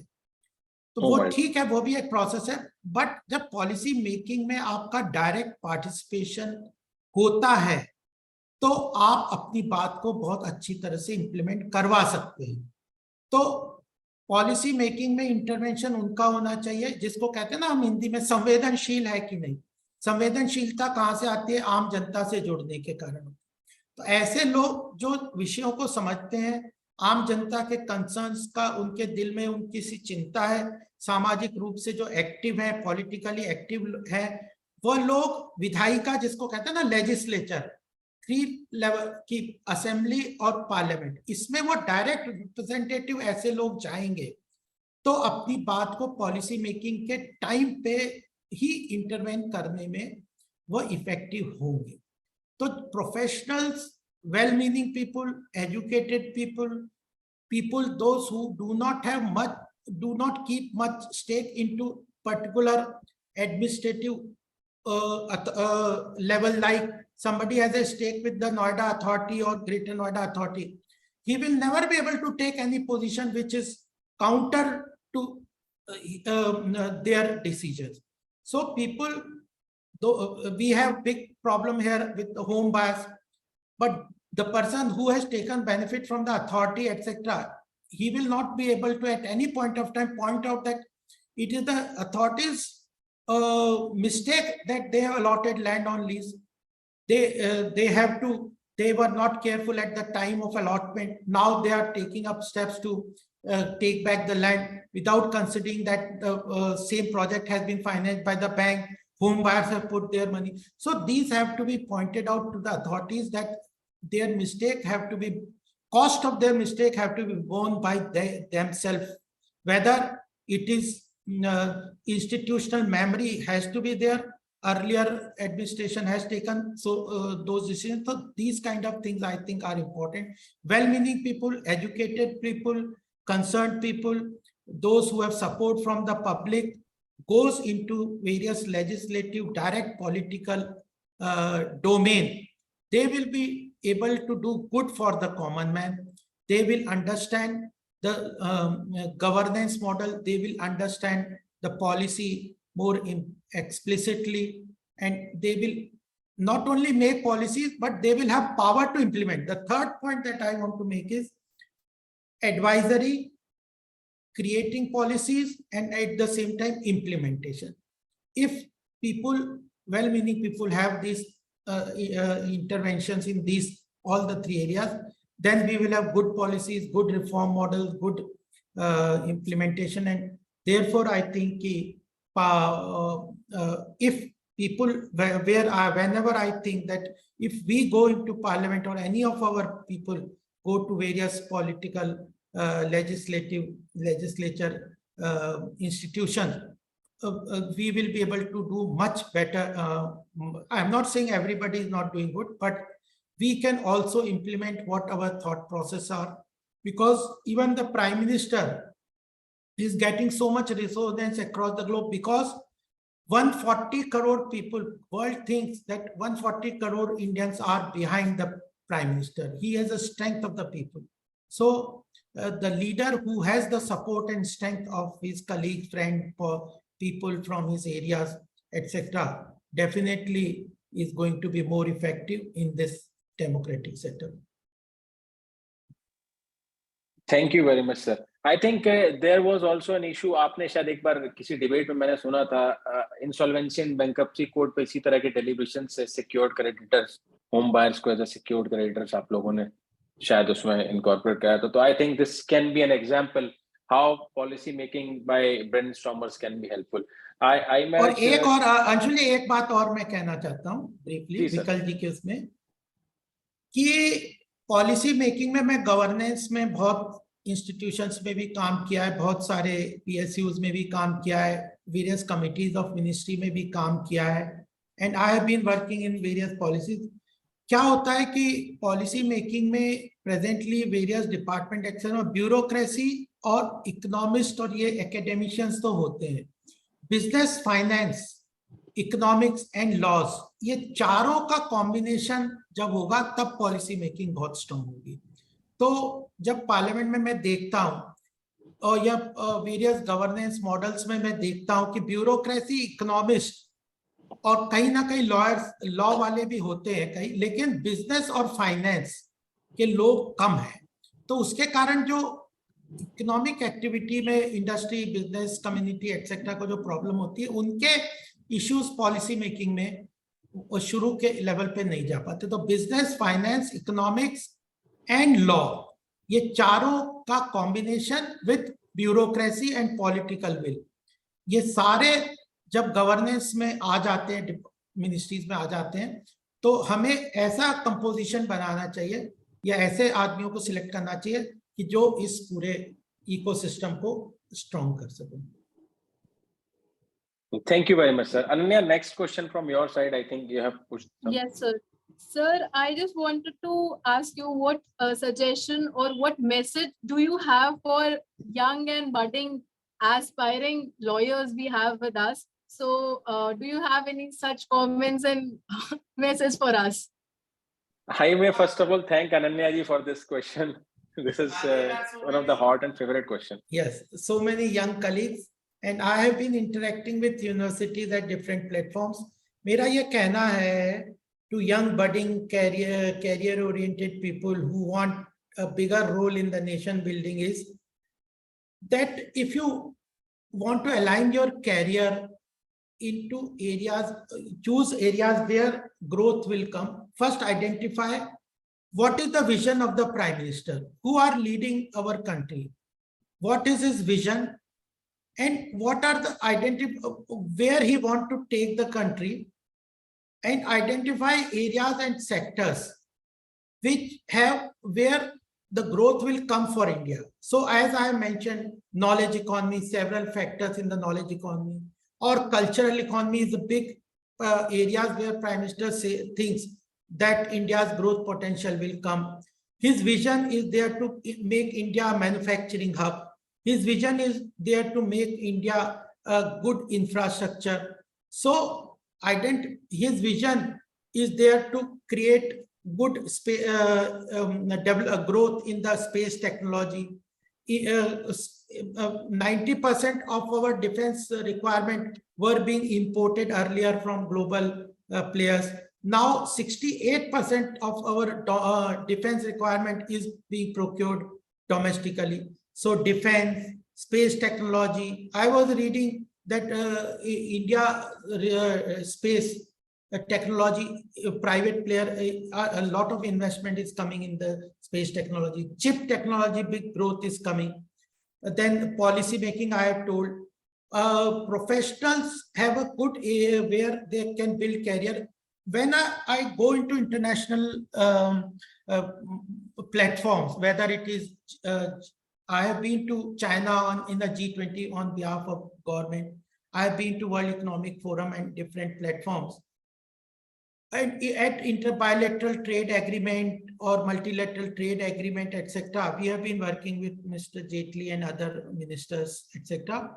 S3: तो वो ठीक है, वो भी एक प्रोसेस है, बट जब पॉलिसी मेकिंग में आपका डायरेक्ट पार्टिसिपेशन होता है तो आप अपनी बात को बहुत अच्छी तरह से इंप्लीमेंट करवा सकते हैं। तो पॉलिसी मेकिंग में इंटरवेंशन उनका होना चाहिए जिसको कहते हैं ना हम हिंदी में संवेदनशील है कि नहीं। संवेदनशीलता कहाँ से आती है? आम जनता से जुड़ने के कारण। तो ऐसे लोग जो विषयों को समझते हैं, आम जनता के कंसर्न्स का उनके दिल में उनकी सी चिंता है, सामाजिक रूप से जो एक्टिव है, पॉलिटिकली एक्टिव है, वो लोग विधायिका जिसको कहते हैं ना लेजिस्लेचर, 3 लेवल की असेंबली और पार्लियामेंट, इसमें वो डायरेक्ट रिप्रेजेंटेटिव ऐसे लोग जाएंगे तो अपनी बात को पॉलिसी मेकिंग के टाइम पे ही इंटरवेन करने में वो इफेक्टिव होंगे। तो professionals, well meaning people, educated people those who do not keep much stake into particular administrative level, like somebody has a stake with the Noida Authority or Greater Noida Authority, he will never be able to take any position which is counter to their decisions. So people, though we have big problem here with the home bias, but the person who has taken benefit from the authority, etc., he will not be able to at any point of time point out that It is the authorities' mistake that they have allotted land on lease. They were not careful at the time of allotment. Now they are taking up steps to take back the land without considering that the same project has been financed by the bank, home buyers have put their money. So these have to be pointed out to the authorities that their mistake have to be, cost of their mistake have to be borne by themselves. Whether it is institutional memory has to be there, earlier administration has taken those decisions. So these kind of things I think are important. Well-meaning people, educated people, concerned people, those who have support from the public, goes into various legislative, direct political domain. They will be able to do good for the common man. They will understand the governance model. They will understand the policy more explicitly, and they will not only make policies, but they will have power to implement. The third point that I want to make is advisory, creating policies, and at the same time implementation. If people, well-meaning people, have these interventions in these all the three areas, then we will have good policies, good reform models, good implementation. And therefore I think if people, whenever I think that if we go into parliament or any of our people go to various political legislature institutions, we will be able to do much better. I'm not saying everybody is not doing good, but we can also implement what our thought process are, because even the Prime Minister is getting so much resonance across the globe, because 140 crore people, world thinks that 140 crore Indians are behind the Prime Minister. He has the strength of the people. So the leader who has the support and strength of his colleagues, friends, people from his areas, etc., definitely is going to be more effective in this democratic setup.
S1: Thank you very much, sir. I think there was also an issue. आपने शायद एक बार किसी debate में मैंने सुना था, insolvency and bankruptcy code पे इसी तरह के डेलिब्रेशन से सिक्योर्ड क्रेडिटर्स, होम बायर्स को एज अ सिक्योर्ड क्रेडिटर्स आप लोगों ने शायद उसमें इनकॉर्पोरेट कराया था. तो I think this can be an example how policy making by brainstormers can be helpful.
S3: और एक और अंशुल, एक बात और मैं कहना चाहता हूँ ब्रीफली विकल जी के उसमें, कि पॉलिसी मेकिंग में मैं गवर्नेंस में बहुत इंस्टीट्यूशंस में भी काम किया है, बहुत सारे PSUs में भी काम किया है, वेरियस कमिटीज ऑफ मिनिस्ट्री में भी काम किया है, and I have been working in various policies. क्या होता है कि पॉलिसी मेकिंग में प्रेजेंटली वेरियस डिपार्टमेंट एक्शन में ब्यूरोक्रेसी और इकोनॉमिस्ट और ये एकेडमिशियंस तो होते हैं, business, finance, economics and laws, ये चारों का कॉम्बिनेशन जब होगा तब पॉलिसी मेकिंग बहुत स्ट्रांग होगी. तो जब पार्लियामेंट में मैं देखता हूँ और या वेरियस गवर्नेंस मॉडल्स में मैं देखता हूँ कि ब्यूरोक्रेसी, इकोनॉमिस्ट और कहीं ना कहीं लॉयर्स, लॉ वाले भी होते हैं कहीं, लेकिन बिजनेस और फाइनेंस के लोग कम हैं. तो उसके कारण जो इकोनॉमिक एक्टिविटी में इंडस्ट्री, बिजनेस कम्युनिटी एक्सेट्रा को जो प्रॉब्लम होती है, उनके इश्यूज पॉलिसी मेकिंग में शुरू के लेवल पे नहीं जा पाते. तो business, finance, economics and law, ये चारों का combination with bureaucracy and political will, ये सारे जब गवर्नेंस में आ जाते हैं, मिनिस्ट्रीज में आ जाते हैं, तो हमें ऐसा कंपोजिशन बनाना चाहिए या ऐसे आदमियों को सिलेक्ट करना चाहिए कि जो इस पूरे इकोसिस्टम को स्ट्रॉन्ग कर सकें.
S1: Thank you very much, sir. Ananya, next question from your side. I think you have pushed some.
S5: Yes, sir. Sir, I just wanted to ask you what suggestion or what message do you have for young and budding aspiring lawyers we have with us? So do you have any such comments and message for us?
S1: I may first of all thank Ananya ji for this question. This is one of the hot and favorite question.
S3: Yes, so many young colleagues, and I have been interacting with universities at different platforms. मेरा ये कहना है to young budding career oriented people who want a bigger role in the nation building is that if you want to align your career into areas, choose areas where growth will come. First, identify what is the vision of the Prime Minister, who are leading our country, what is his vision, and what are the where he want to take the country, and identify areas and sectors which have where the growth will come for India. So as I mentioned, knowledge economy, several factors in the knowledge economy, or cultural economy is a big areas where Prime Minister thinks that India's growth potential will come. His vision is there to make India a manufacturing hub. His vision is there to make India a good infrastructure. So his vision is there to create good growth in the space technology. 90% of our defense requirement were being imported earlier from global players. Now 68% of our defense requirement is being procured domestically. So defense, space technology. I was reading that India space technology, private player, a lot of investment is coming in the space technology. Chip technology, big growth is coming. Then policy making, I have told. Professionals have a good area where they can build career. When I go into international platforms, whether it is, I have been to China in the G20 on behalf of government. I have been to World Economic Forum and different platforms. And at interbilateral trade agreement or multilateral trade agreement, etc., we have been working with Mr. Jaitley and other ministers, etc.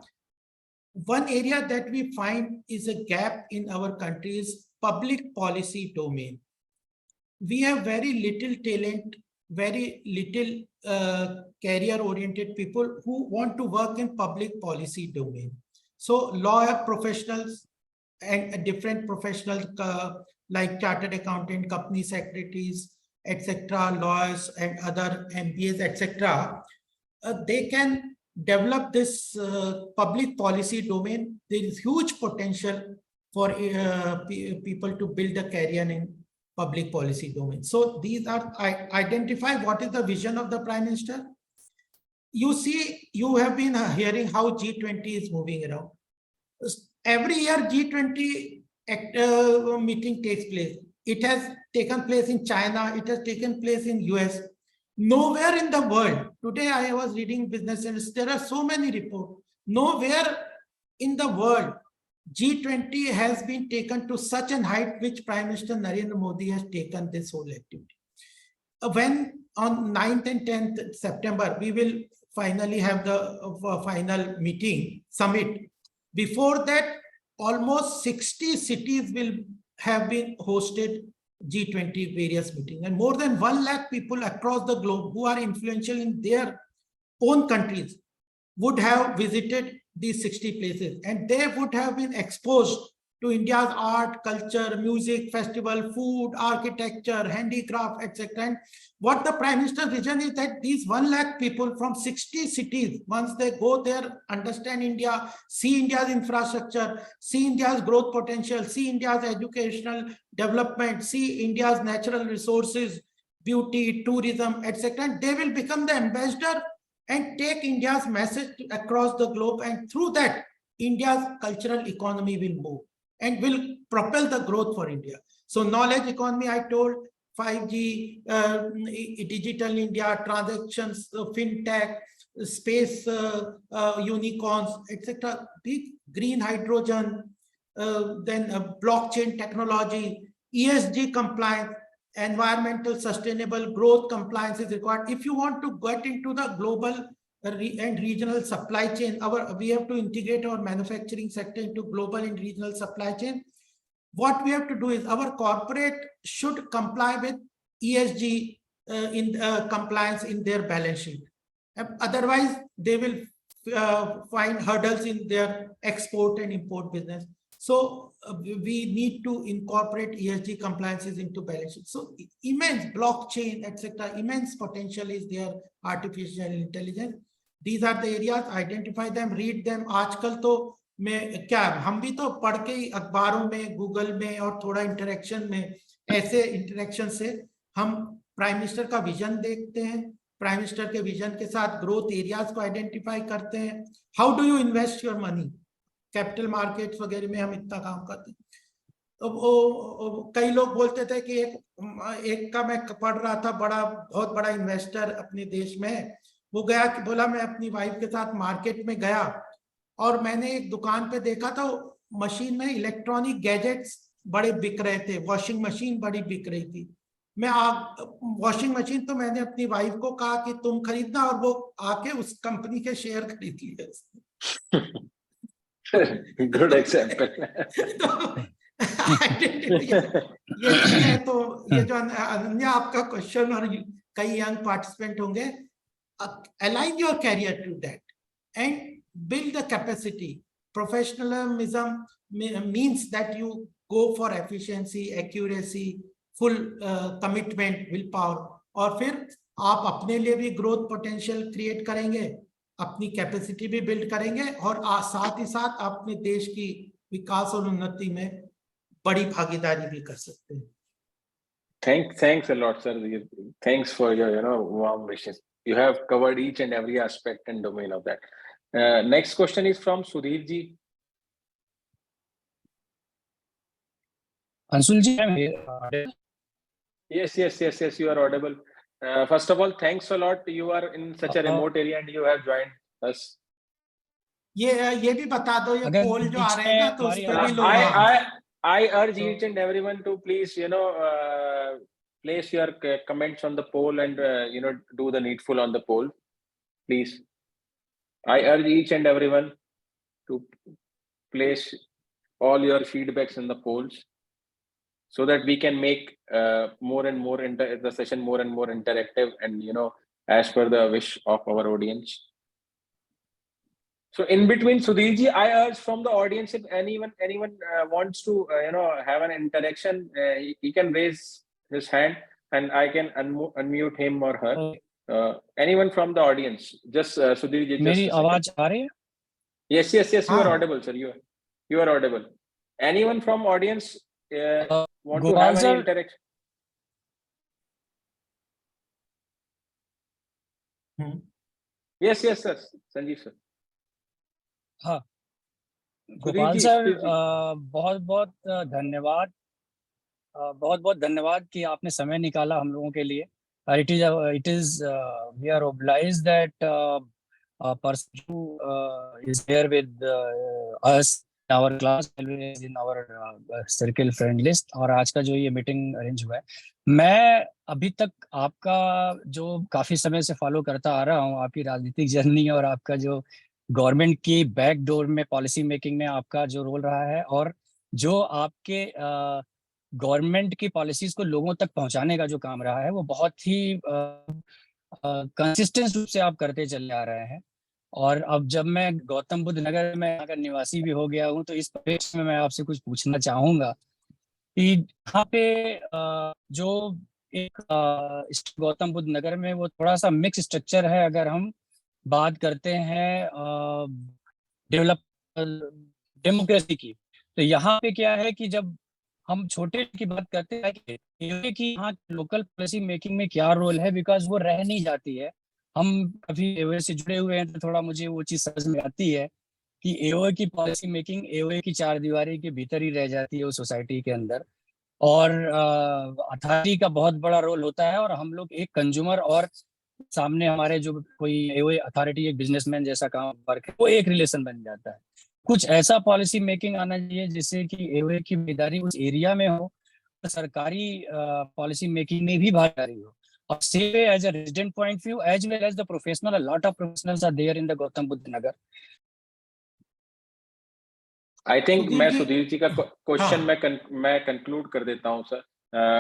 S3: One area that we find is a gap in our country is public policy domain. We have very little talent, very little career-oriented people who want to work in public policy domain. So lawyer professionals and different professionals like chartered accountant, company secretaries, etc., lawyers and other MBAs, etc., they can develop this public policy domain. There is huge potential for people to build a career in public policy domain. So these are, identify what is the vision of the Prime Minister. You see, you have been hearing how G20 is moving around. Every year G20 meeting takes place. It has taken place in China. It has taken place in US. Nowhere in the world, today I was reading Business and there are so many reports. Nowhere in the world G20 has been taken to such an height which Prime Minister Narendra Modi has taken this whole activity. When on 9th and 10th September, we will finally have the final meeting, summit. Before that, almost 60 cities will have been hosted G20 various meetings, and more than 1 lakh people across the globe who are influential in their own countries would have visited these 60 places, and they would have been exposed to India's art, culture, music, festival, food, architecture, handicraft, etc. And what the Prime Minister's vision is that these 1 lakh people from 60 cities, once they go there, understand India, see India's infrastructure, see India's growth potential, see India's educational development, see India's natural resources, beauty, tourism, etc. And they will become the ambassador and take India's message across the globe. And through that, India's cultural economy will move and will propel the growth for India. So knowledge economy, I told, 5G, digital India, transactions, fintech, space unicorns, etc. Big green hydrogen, then blockchain technology, ESG compliance, environmental sustainable growth compliance is required. If you want to get into the global and regional supply chain, we have to integrate our manufacturing sector into global and regional supply chain. What we have to do is our corporate should comply with ESG compliance in their balance sheet. Otherwise, they will find hurdles in their export and import business. So we need to incorporate ESG compliances into balance sheet. So immense blockchain, etc., immense potential is there, artificial intelligence. These are the areas, identify them, read them. आजकल तो मैं क्या, हम भी तो पढ़ के ही अखबारों में, गूगल में और थोड़ा इंटरेक्शन में, ऐसे इंटरेक्शन से हम प्राइम मिनिस्टर का विजन देखते हैं, प्राइम मिनिस्टर के विजन के साथ ग्रोथ एरियाज को आइडेंटिफाई करते हैं. How do you invest your money, capital markets वगैरह में हम इतना काम करते हैं. तो वो कई लोग बोलते थे कि एक का मैं पढ़ रहा था, बहुत बड़ा इन्वेस्टर अपने देश में, वो गया कि बोला मैं अपनी वाइफ के साथ मार्केट में गया और मैंने एक दुकान पे देखा था मशीन में इलेक्ट्रॉनिक गैजेट्स बड़े बिक रहे थे, वॉशिंग मशीन बड़ी बिक रही थी. वॉशिंग मशीन तो मैंने अपनी वाइफ को कहा कि तुम खरीदना, और वो आके उस कंपनी के शेयर खरीद लिए.
S1: Good example.
S3: ये चीजें, तो ये जो अनन्या आपका क्वेश्चन और कई यंग पार्टिसिपेंट होंगे, align your career to that and build the capacity. Professionalism means that you go for efficiency, accuracy, full commitment, willpower, और फिर आप अपने लिए भी ग्रोथ पोटेंशियल क्रिएट करेंगे, अपनी कैपेसिटी भी बिल्ड करेंगे, और साथ ही साथ अपने देश की विकास और उन्नति में बड़ी भागीदारी भी कर सकते हैं.
S1: Thanks a lot, sir. Thanks for your warm wishes. You have covered each and every aspect and domain of that. Next question is from Sudhir ji.
S6: Anshul ji, I'm here.
S1: Yes, you are audible. First of all, thanks a lot. You are in such a remote area and you have joined us.
S3: ये भी बता दो, ये पोल जो आ रहे हैं ना, तो उस पे भी लोग,
S1: I urge each and everyone to please place your comments on the poll and do the needful on the poll, please. I urge each and everyone to place all your feedbacks in the polls so that we can make more and more the session more and more interactive and as per the wish of our audience. So in between, Sudhir ji, I urge from the audience, if anyone wants to have an interaction, he can raise his hand and I can unmute him or her. Anyone from the audience, just Sudhir ji.
S6: मेरी आवाज आ रही है?
S1: Yes, you are audible, sir. You are audible. Anyone from audience want to have any interaction? Yes, sir. Sanjeev sir.
S6: हाँ, Gopal sir, बहुत बहुत धन्यवाद कि आपने समय निकाला हम लोगों के लिए. It is we are obliged that a person who is here with us in our class, always in our circle friend list, और आज का जो ये मीटिंग अरेंज हुआ है, मैं अभी तक आपका जो काफी समय से फॉलो करता आ रहा हूँ, आपकी राजनीतिक जर्नी और आपका जो गवर्नमेंट की बैकडोर में पॉलिसी मेकिंग में आपका जो रोल रहा है, और जो आपके गवर्नमेंट की पॉलिसीज को लोगों तक पहुंचाने का जो काम रहा है, वो बहुत ही कंसिस्टेंट रूप से आप करते चले आ रहे हैं. और अब जब मैं गौतम बुद्ध नगर में यहाँ का निवासी भी हो गया हूँ, तो इस परिप्रेक्ष्य में मैं आपसे कुछ पूछना चाहूंगा कि यहाँ पे जो एक गौतम बुद्ध नगर में वो थोड़ा सा मिक्स स्ट्रक्चर है. अगर हम बात करते हैं डेमोक्रेसी की, तो यहाँ पे क्या है कि जब हम छोटे की बात करते हैं कि यहाँ लोकल पॉलिसी मेकिंग में क्या रोल है, बिकॉज वो रह नहीं जाती है. हम कभी एओए से जुड़े हुए हैं तो थोड़ा मुझे वो चीज समझ में आती है कि एओए की पॉलिसी मेकिंग एओए की चार दीवारी के भीतर ही रह जाती है उस सोसाइटी के अंदर, और अथॉरिटी का बहुत बड़ा रोल होता है. और हम लोग एक कंज्यूमर और सामने हमारे जो कोई एओए अथॉरिटी एक बिजनेसमैन जैसा काम वर्क है, वो एक रिलेशन बन जाता है. कुछ ऐसा पॉलिसी मेकिंग आना चाहिए जिससे कि एओए की भागीदारी उस एरिया में हो, सरकारी पॉलिसी मेकिंग में भी भागीदारी हो. और same way as a resident point view as well as the professional, a lot of professionals are there in the Gautam Buddha Nagar.
S1: I think मैं सुधीर जी का क्वेश्चन मैं कंक्लूड कर देता हूँ sir,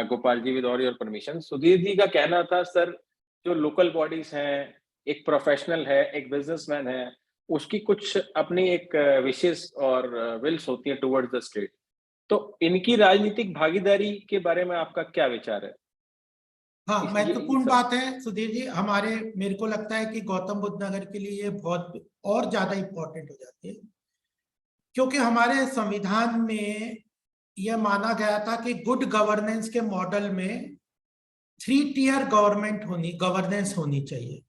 S1: Gopal ji, with all your permission. Sudhir ji का कहना था sir, जो लोकल बॉडीज हैं, एक प्रोफेशनल है, एक बिजनेसमैन है, उसकी कुछ अपनी एक विशेस और विल्स होती है टुवर्ड्स द स्टेट. तो इनकी राजनीतिक भागीदारी के बारे में आपका क्या विचार है?
S3: हाँ,
S1: इस-
S3: महत्वपूर्ण
S1: सब-
S3: बात है सुधीर जी। मेरे को लगता है कि गौतम बुद्ध नगर के लिए ये बहुत और ज्यादा इम्पोर्टेंट हो जाती है, क्योंकि हमारे संविधान में यह माना गया था कि गुड गवर्नेंस के मॉडल में 3 टियर गवर्नेंस होनी चाहिए।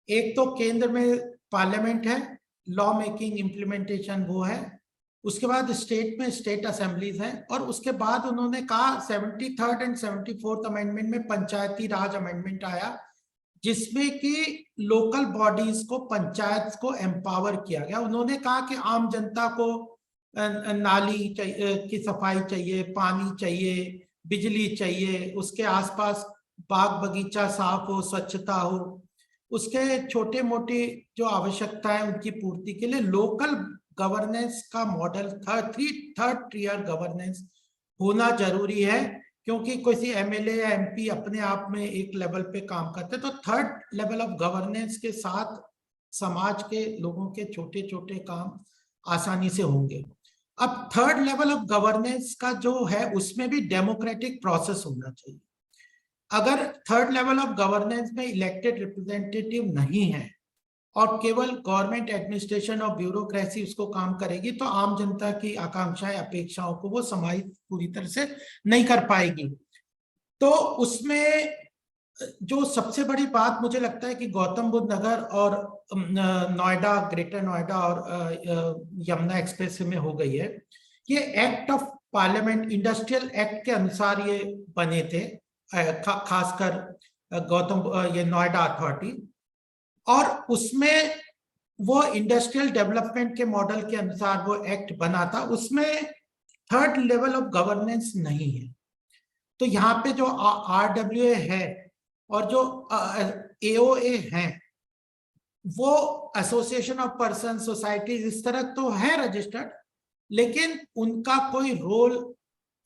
S3: एक तो केंद्र में पार्लियामेंट है, लॉ मेकिंग इम्प्लीमेंटेशन वो है, उसके बाद स्टेट में स्टेट असेंबलीज हैं, और उसके बाद उन्होंने कहा 73rd एंड 74th अमेंडमेंट में पंचायती राज अमेंडमेंट आया, जिसमें कि लोकल बॉडीज को, पंचायत को एम्पावर किया गया। उन्होंने कहा कि आम जनता को नाली चाहिए की सफाई चाहिए, पानी चाहिए, बिजली चाहिए, उसके आसपास बाग बगीचा साफ हो, स्वच्छता हो, उसके छोटे मोटे जो आवश्यकता है उनकी पूर्ति के लिए लोकल गवर्नेंस का मॉडल थर्ड टियर गवर्नेंस होना जरूरी है। क्योंकि किसी एमएलए या एमपी अपने आप में एक लेवल पे काम करते हैं, तो थर्ड लेवल ऑफ गवर्नेंस के साथ समाज के लोगों के छोटे छोटे काम आसानी से होंगे। अब थर्ड लेवल ऑफ गवर्नेंस का जो है उसमें भी डेमोक्रेटिक प्रोसेस होना चाहिए। अगर थर्ड लेवल ऑफ गवर्नेंस में इलेक्टेड रिप्रेजेंटेटिव नहीं है और केवल गवर्नमेंट एडमिनिस्ट्रेशन और ब्यूरोक्रेसी उसको काम करेगी, तो आम जनता की आकांक्षाएं, अपेक्षाओं को वो समाहित पूरी तरह से नहीं कर पाएगी। तो उसमें जो सबसे बड़ी बात मुझे लगता है कि गौतम बुद्ध नगर और नोएडा, ग्रेटर नोएडा और यमुना एक्सप्रेस में हो गई है, ये act of parliament, industrial act के अनुसार ये बने थे, खासकर ये नोएडा अथॉरिटी, और उसमें वो इंडस्ट्रियल डेवलपमेंट के मॉडल के अनुसार वो एक्ट बना था। उसमें थर्ड लेवल ऑफ गवर्नेंस नहीं है। तो यहाँ पे जो RWA है और जो AOA है, वो एसोसिएशन ऑफ पर्सन, सोसाइटीज, इस तरह तो है रजिस्टर्ड, लेकिन उनका कोई रोल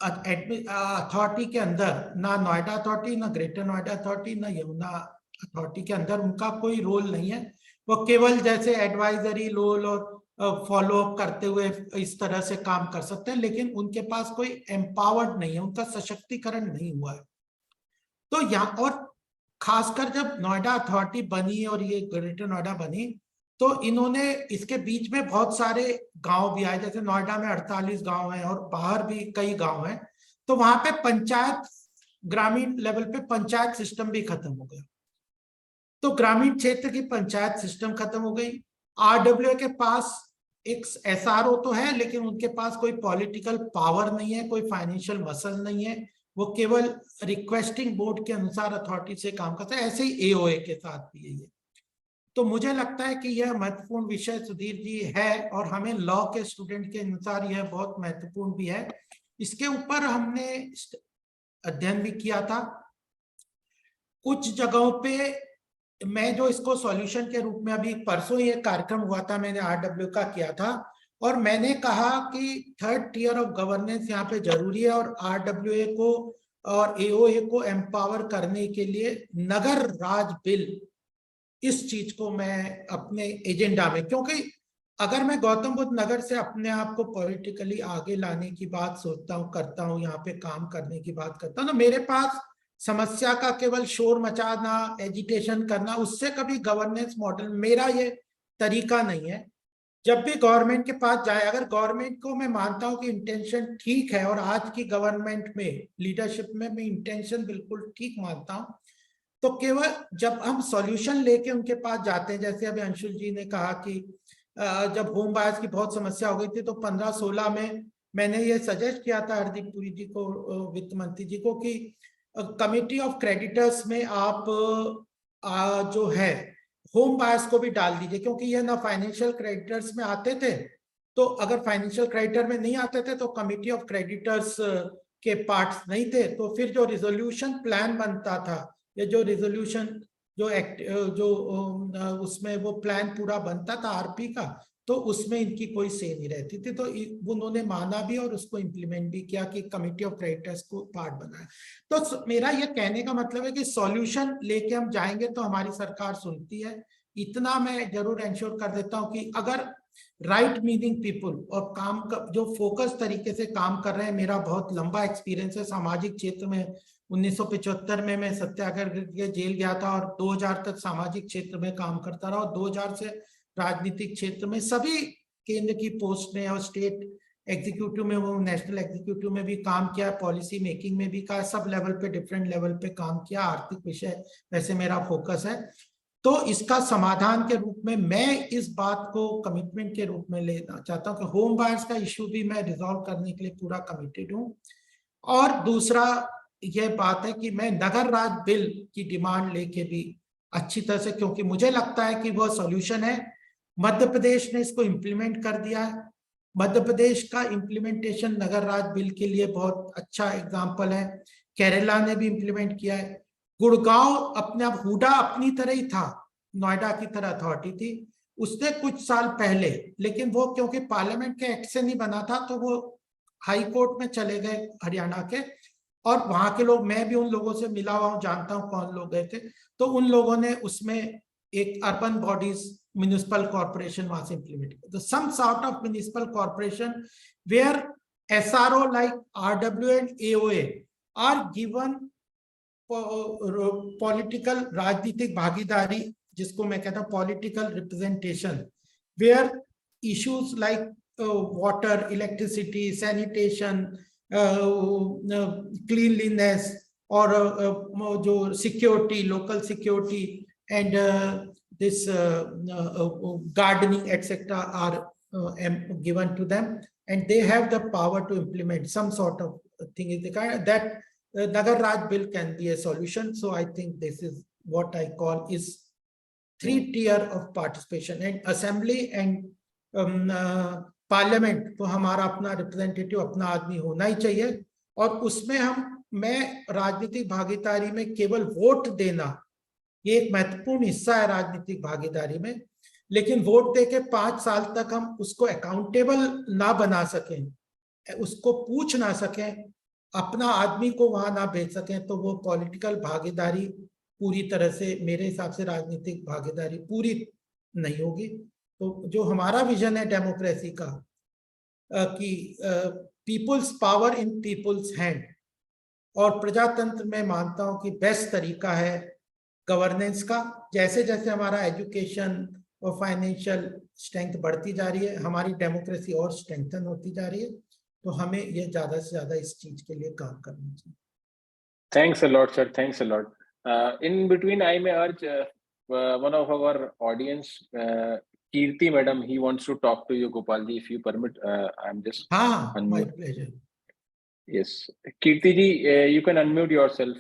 S3: अथॉरिटी के अंदर, ना नोएडा अथॉरिटी, ना ग्रेटर नोएडा अथॉरिटी, ना यमुना अथॉरिटी के अंदर उनका कोई रोल नहीं है। वो केवल जैसे एडवाइजरी रोल और फॉलो अप करते हुए इस तरह से काम कर सकते हैं, लेकिन उनके पास कोई एम्पावर्ड नहीं है, उनका सशक्तिकरण नहीं हुआ है। तो यहाँ, और खासकर जब नोएडा अथॉरिटी बनी और ये ग्रेटर नोएडा बनी, तो इन्होंने इसके बीच में बहुत सारे गांव भी आए, जैसे नोएडा में 48 गांव हैं और बाहर भी कई गांव हैं, तो वहां पे पंचायत, ग्रामीण लेवल पे पंचायत सिस्टम भी खत्म हो गया। तो ग्रामीण क्षेत्र की पंचायत सिस्टम खत्म हो गई। RWA के पास एक SRO तो है, लेकिन उनके पास कोई पॉलिटिकल पावर नहीं है, कोई फाइनेंशियल मसल नहीं है, वो केवल रिक्वेस्टिंग बोर्ड के अनुसार अथॉरिटी से काम करता है। ऐसे ही AOA के साथ भी यही है। तो मुझे लगता है कि यह महत्वपूर्ण विषय सुधीर जी है, और हमें लॉ के स्टूडेंट के अनुसार यह बहुत महत्वपूर्ण भी है। इसके ऊपर हमने अध्ययन भी किया था। कुछ जगहों पे मैं जो इसको सॉल्यूशन के रूप में, अभी परसों ये कार्यक्रम हुआ था, मैंने RW का किया था, और मैंने कहा कि थर्ड टियर ऑफ गवर्नेंस यहाँ पे जरूरी है, और RWA को और AOA को एम्पावर करने के लिए नगर राज बिल, इस चीज को मैं अपने एजेंडा में, क्योंकि अगर मैं गौतम बुद्ध नगर से अपने आप को पॉलिटिकली आगे लाने की बात सोचता हूँ, करता हूँ, यहाँ पे काम करने की बात करता हूँ, तो मेरे पास समस्या का केवल शोर मचाना, एजिटेशन करना, उससे कभी गवर्नेंस मॉडल, मेरा ये तरीका नहीं है। जब भी गवर्नमेंट के पास जाए, अगर गवर्नमेंट को, मैं मानता हूं कि इंटेंशन ठीक है, और आज की गवर्नमेंट में, लीडरशिप में मैं इंटेंशन बिल्कुल ठीक मानता हूं, तो केवल जब हम सॉल्यूशन लेके उनके पास जाते हैं, जैसे अभी अंशुल जी ने कहा कि जब होम बायर्स की बहुत समस्या हो गई थी, तो 15-16 में मैंने ये सजेस्ट किया था हरदीप पुरी जी को, वित्त मंत्री जी को, कि कमिटी ऑफ क्रेडिटर्स में आप जो है होम बायर्स को भी डाल दीजिए, क्योंकि ये ना फाइनेंशियल क्रेडिटर्स में आते थे, तो अगर फाइनेंशियल क्रेडिटर में नहीं आते थे तो कमिटी ऑफ क्रेडिटर्स के पार्ट्स नहीं थे, तो फिर जो रिजोल्यूशन प्लान बनता था, या जो रिजोल्यूशन जो एक्ट जो उसमें वो प्लान पूरा बनता था RP का, तो उसमें इनकी कोई से नहीं रहती थी। तो उन्होंने माना भी और उसको इम्प्लीमेंट भी किया कि कमिटी ऑफ क्रेडिटर्स को पार्ट बनाया। तो मेरा ये कहने का मतलब है कि सॉल्यूशन लेके हम जाएंगे तो हमारी सरकार सुनती है। इतना मैं जरूर इंश्योर कर देता हूं कि अगर राइट मीनिंग पीपल और काम का जो फोकस तरीके से काम कर रहे हैं। मेरा बहुत लंबा एक्सपीरियंस है सामाजिक क्षेत्र में। 1975 में मैं सत्याग्रह के जेल गया था और 2000 तक सामाजिक क्षेत्र में काम करता रहा और 2000 से राजनीतिक क्षेत्र में सभी केंद्र की पोस्ट में और स्टेट एग्जीक्यूटिव में, वो नेशनल एग्जीक्यूटिव में भी काम किया, पॉलिसी मेकिंग में भी का सब लेवल पे, डिफरेंट लेवल पे काम किया। आर्थिक विषय वैसे मेरा फोकस है। तो इसका समाधान के रूप में मैं इस बात को कमिटमेंट के रूप में लेना चाहता हूं कि होम बायर्स का इश्यू भी मैं रिजॉल्व करने के लिए पूरा कमिटेड हूं। और दूसरा यह बात है कि मैं नगर राज बिल की डिमांड लेके भी अच्छी तरह से, क्योंकि मुझे लगता है कि वह सॉल्यूशन है। मध्य प्रदेश ने इसको इम्प्लीमेंट कर दिया है। मध्य प्रदेश का इम्प्लीमेंटेशन नगर राज बिल के लिए बहुत अच्छा एग्जाम्पल है। केरला ने भी इम्प्लीमेंट किया है। गुड़गांव अपने आप हुडा अपनी तरह ही था, नोएडा की तरह अथॉरिटी थी, उसने कुछ साल पहले, लेकिन वो क्योंकि पार्लियामेंट के एक्ट से नहीं बना था तो वो हाई कोर्ट में चले गए हरियाणा के। और वहां के लोग, मैं भी उन लोगों से मिला हुआ हूँ, जानता हूँ कौन लोग गए थे, तो उन लोगों ने उसमें एक अर्बन बॉडीज म्युनिसिपल कॉर्पोरेशन वहां से इम्प्लीमेंट किया। तो some sort of municipal corporation where SRO like RW and AOA are given political राजनीतिक भागीदारी, जिसको मैं कहता हूँ political representation, where issues like water, electricity, sanitation, cleanliness और जो security, local security and this gardening etc are given to them, and they have the power to implement some sort of thing is the kind that Nagar Raj bill can be a solution. So I think this is what I call is 3-tier of participation, and assembly and parliament तो हमारा अपना representative, अपना आदमी होना ही चाहिए। और उसमें मैं राजनीतिक भागीदारी में केवल वोट देना ये एक महत्वपूर्ण हिस्सा है राजनीतिक भागीदारी में, लेकिन वोट देके 5 साल तक हम उसको अकाउंटेबल ना बना सकें, उसको पूछ ना सकें, अपना आदमी को वहां ना भेज सकें, तो वो पॉलिटिकल भागीदारी पूरी तरह से, मेरे हिसाब से राजनीतिक भागीदारी पूरी नहीं होगी। तो जो हमारा विजन है डेमोक्रेसी का कि people's power in people's hand, और प्रजातंत्र में मानता हूं कि बेस्ट तरीका है गवर्नेंस का। जैसे जैसे हमारा एजुकेशन और फाइनेंशियल स्ट्रेंथ बढ़ती जा रही है, हमारी डेमोक्रेसी और स्ट्रेंथन होती जा रही है, तो हमें ये ज्यादा से ज्यादा इस चीज के लिए काम करना चाहिए।
S1: Thanks a lot, sir. Thanks a lot. In between, I may urge one of our audience, Kirti madam, he wants to talk to you, Gopalji, if you permit. I'm just
S3: हाँ, my
S1: unmute.
S3: pleasure.
S1: Yes, Kirti ji, you can unmute yourself.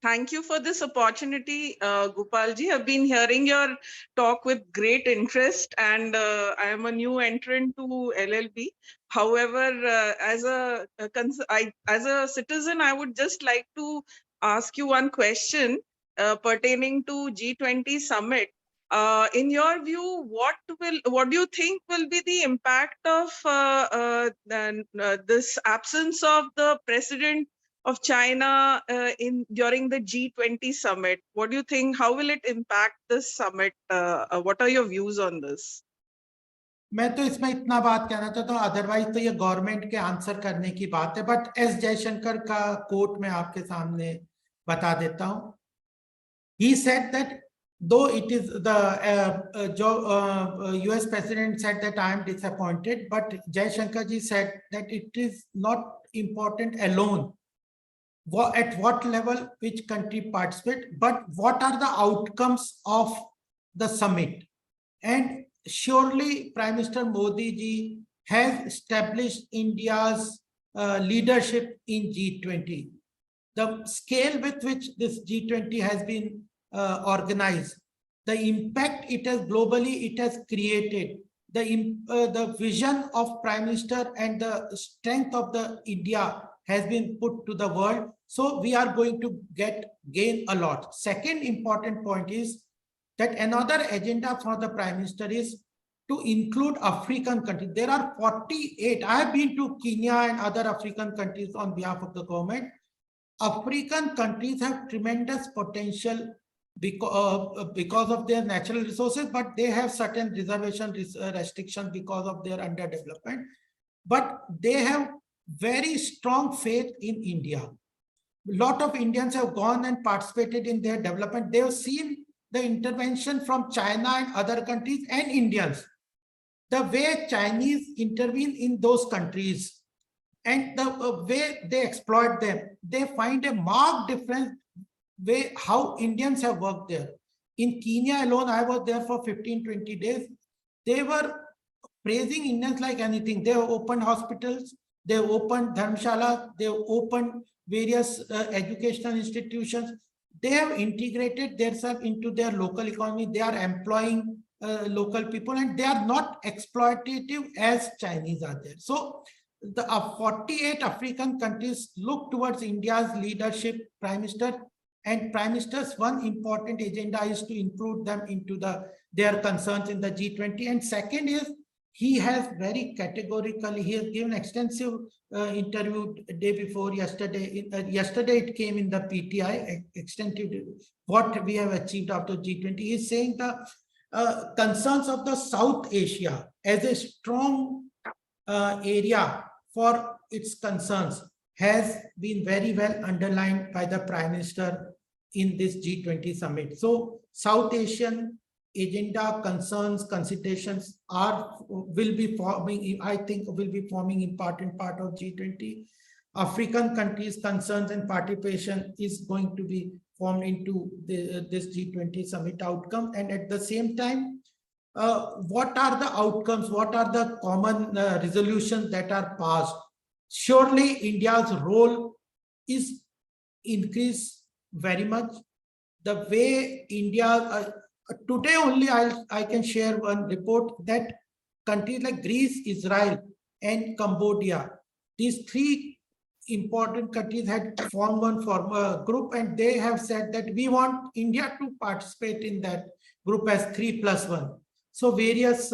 S7: Thank you for this opportunity, Gopalji. I've been hearing your talk with great interest, and I am a new entrant to LLB. However, as a citizen, I would just like to ask you one question pertaining to G20 summit. In your view, what do you think will be the impact of this absence of the president of China during the G20 summit? What do you think? How will it impact this summit? What are your views on this?
S3: मैं तो इसमें इतना बात कहना चाहता हूँ, otherwise तो ये गवर्नमेंट के आंसर करने की बात है, बट एस जयशंकर का कोट मैं आपके सामने बता देता हूँ। He said that though it is the US president said that I am disappointed, but Jaishankar ji said that it is not important alone at what level which country participate, but what are the outcomes of the summit. And surely Prime Minister Modi ji has established India's leadership in G20. The scale with which this G20 has been organized, the impact it has globally it has created, the vision of Prime Minister and the strength of the India has been put to the world. So we are going to gain a lot. Second important point is that another agenda for the Prime Minister is to include African countries. There are 48. I have been to Kenya and other African countries on behalf of the government. African countries have tremendous potential because of their natural resources, but they have certain restrictions because of their underdevelopment. But they have very strong faith in India. A lot of Indians have gone and participated in their development. They have seen the intervention from China and other countries and Indians. The way Chinese intervene in those countries and the way they exploit them, they find a marked difference way how Indians have worked there. In Kenya alone, I was there for 15-20 days. They were praising Indians like anything. They have opened hospitals, they have opened dharmshala, they have opened various educational institutions. They have integrated themselves into their local economy. They are employing local people, and they are not exploitative as Chinese are there. So the 48 African countries look towards India's leadership, Prime Minister, and Prime Minister's one important agenda is to include them into their concerns in the G20. And second is, he has very categorically, he has given extensive interview day before yesterday. Yesterday it came in the PTI, extensive, what we have achieved after G20. He is saying the concerns of the South Asia as a strong area for its concerns has been very well underlined by the Prime Minister in this G20 summit. So South Asian agenda, concerns, considerations will be forming, I think will be forming important part of G20. African countries' concerns and participation is going to be formed into this G20 summit outcome. And at the same time, what are the outcomes? What are the common resolutions that are passed? Surely India's role is increased very much. The way India, today only I can share one report that countries like Greece, Israel, and Cambodia, these three important countries had formed one group, and they have said that we want India to participate in that group as 3+1. So various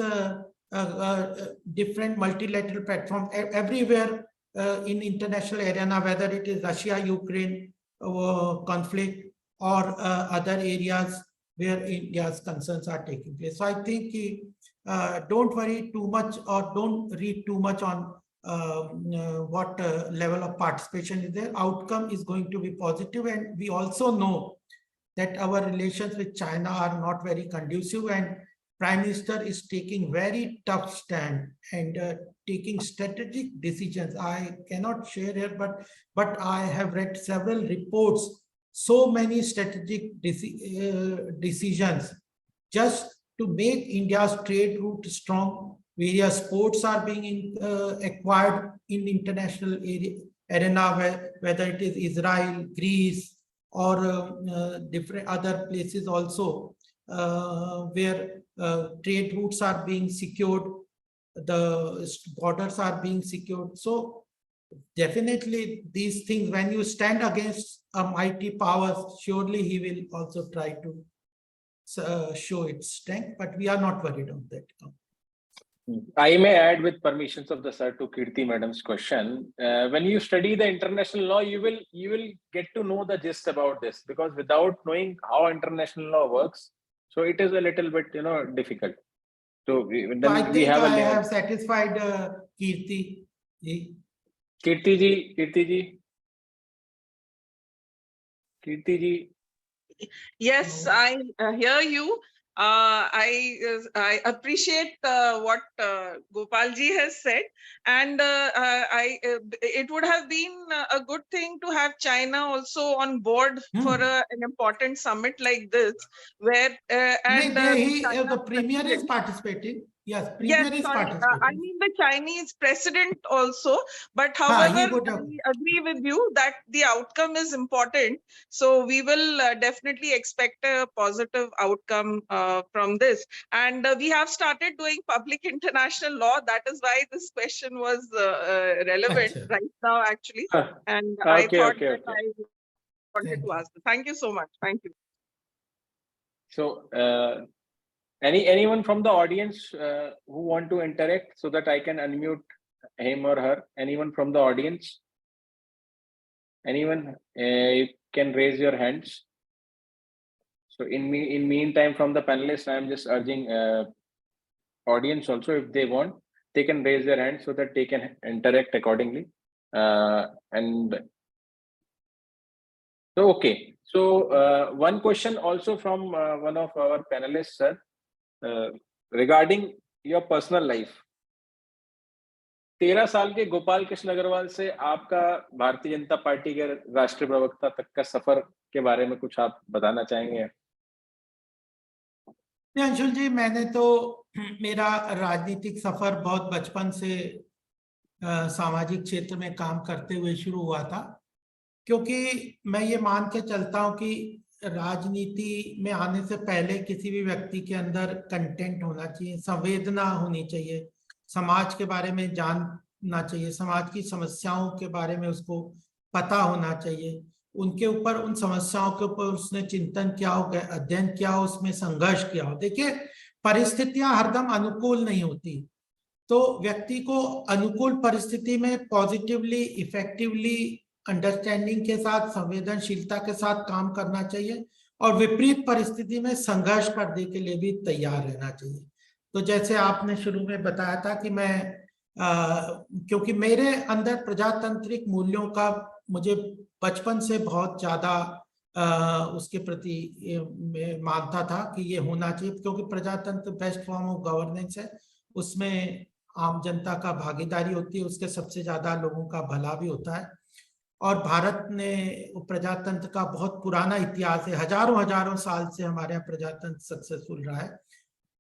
S3: different multilateral platforms everywhere in international arena, whether it is Russia-Ukraine conflict or other areas where India's concerns are taking place. So I think don't worry too much or don't read too much on what level of participation is there. Outcome is going to be positive, and we also know that our relations with China are not very conducive, and Prime Minister is taking very tough stand and taking strategic decisions. I cannot share here, but I have read several reports, so many strategic decisions just to make India's trade route strong. Various ports are being acquired in international arena, whether it is Israel, Greece, or different other places also, where trade routes are being secured, the borders are being secured. So definitely these things, when you stand against a mighty power, surely he will also try to show its strength, but we are not worried on that count.
S1: I may add, with permissions of the sir, to Kirti madam's question. When you study the international law, you will get to know the gist about this, because without knowing how international law works, so it is a little bit difficult. So
S3: I think I have satisfied Kirti ji.
S1: Kirti ji.
S7: Yes, I hear you. I appreciate what Gopal ji has said, and it would have been a good thing to have China also on board for an important summit like this, where
S3: the Premier is participating. Yes, Premier is participating.
S7: I mean the Chinese president also, but however, I agree with you that the outcome is important. So we will definitely expect a positive outcome from this. And we have started doing public international law. That is why this question was relevant right now, actually. And I thought that I wanted to ask. Thank you so much. Thank you.
S1: So anyone from the audience who want to interact, so that I can unmute him or her? Anyone from the audience? Anyone? You can raise your hands So in meantime, from the panelists, I am just urging audience also, if they want, they can raise their hand so that they can interact accordingly. And so, okay. So one question also from one of our panelists, sir, regarding your personal life. 13 साल के गोपाल कृष्ण अग्रवाल से आपका Bharatiya Janata party के राष्ट्रीय प्रवक्ता तक का सफर के बारे में कुछ आप बताना चाहेंगे?
S3: अंशुल जी, मैंने तो मेरा राजनीतिक सफर बहुत बचपन से सामाजिक क्षेत्र में काम करते हुए शुरू हुआ था, क्योंकि मैं ये मान के चलता हूँ कि राजनीति में आने से पहले किसी भी व्यक्ति के अंदर कंटेंट होना चाहिए, संवेदना होनी चाहिए, समाज के बारे में जानना चाहिए, समाज की समस्याओं के बारे में उसको पता होना चाहिए, उनके ऊपर, उन समस्याओं के ऊपर उसने चिंतन किया हो, अध्ययन किया हो, उसमें संघर्ष किया हो। देखिए, परिस्थितियां हरदम अनुकूल नहीं होती, तो व्यक्ति को अनुकूल परिस्थिति में पॉजिटिवली, इफेक्टिवली, अंडरस्टैंडिंग के साथ, संवेदनशीलता के साथ काम करना चाहिए और विपरीत परिस्थिति में संघर्ष करने के लिए भी तैयार रहना चाहिए। तो जैसे आपने शुरू में बताया था कि मैं क्योंकि मेरे अंदर प्रजातांत्रिक मूल्यों का मुझे बचपन से बहुत ज्यादा उसके प्रति मानता था कि ये होना चाहिए, क्योंकि प्रजातंत्र बेस्ट फॉर्म ऑफ गवर्नेंस है, उसमें आम जनता का भागीदारी होती है, उसके सबसे ज्यादा लोगों का भला भी होता है। और भारत ने प्रजातंत्र का बहुत पुराना इतिहास है, हजारों साल से हमारे यहाँ प्रजातंत्र सक्सेसफुल रहा है।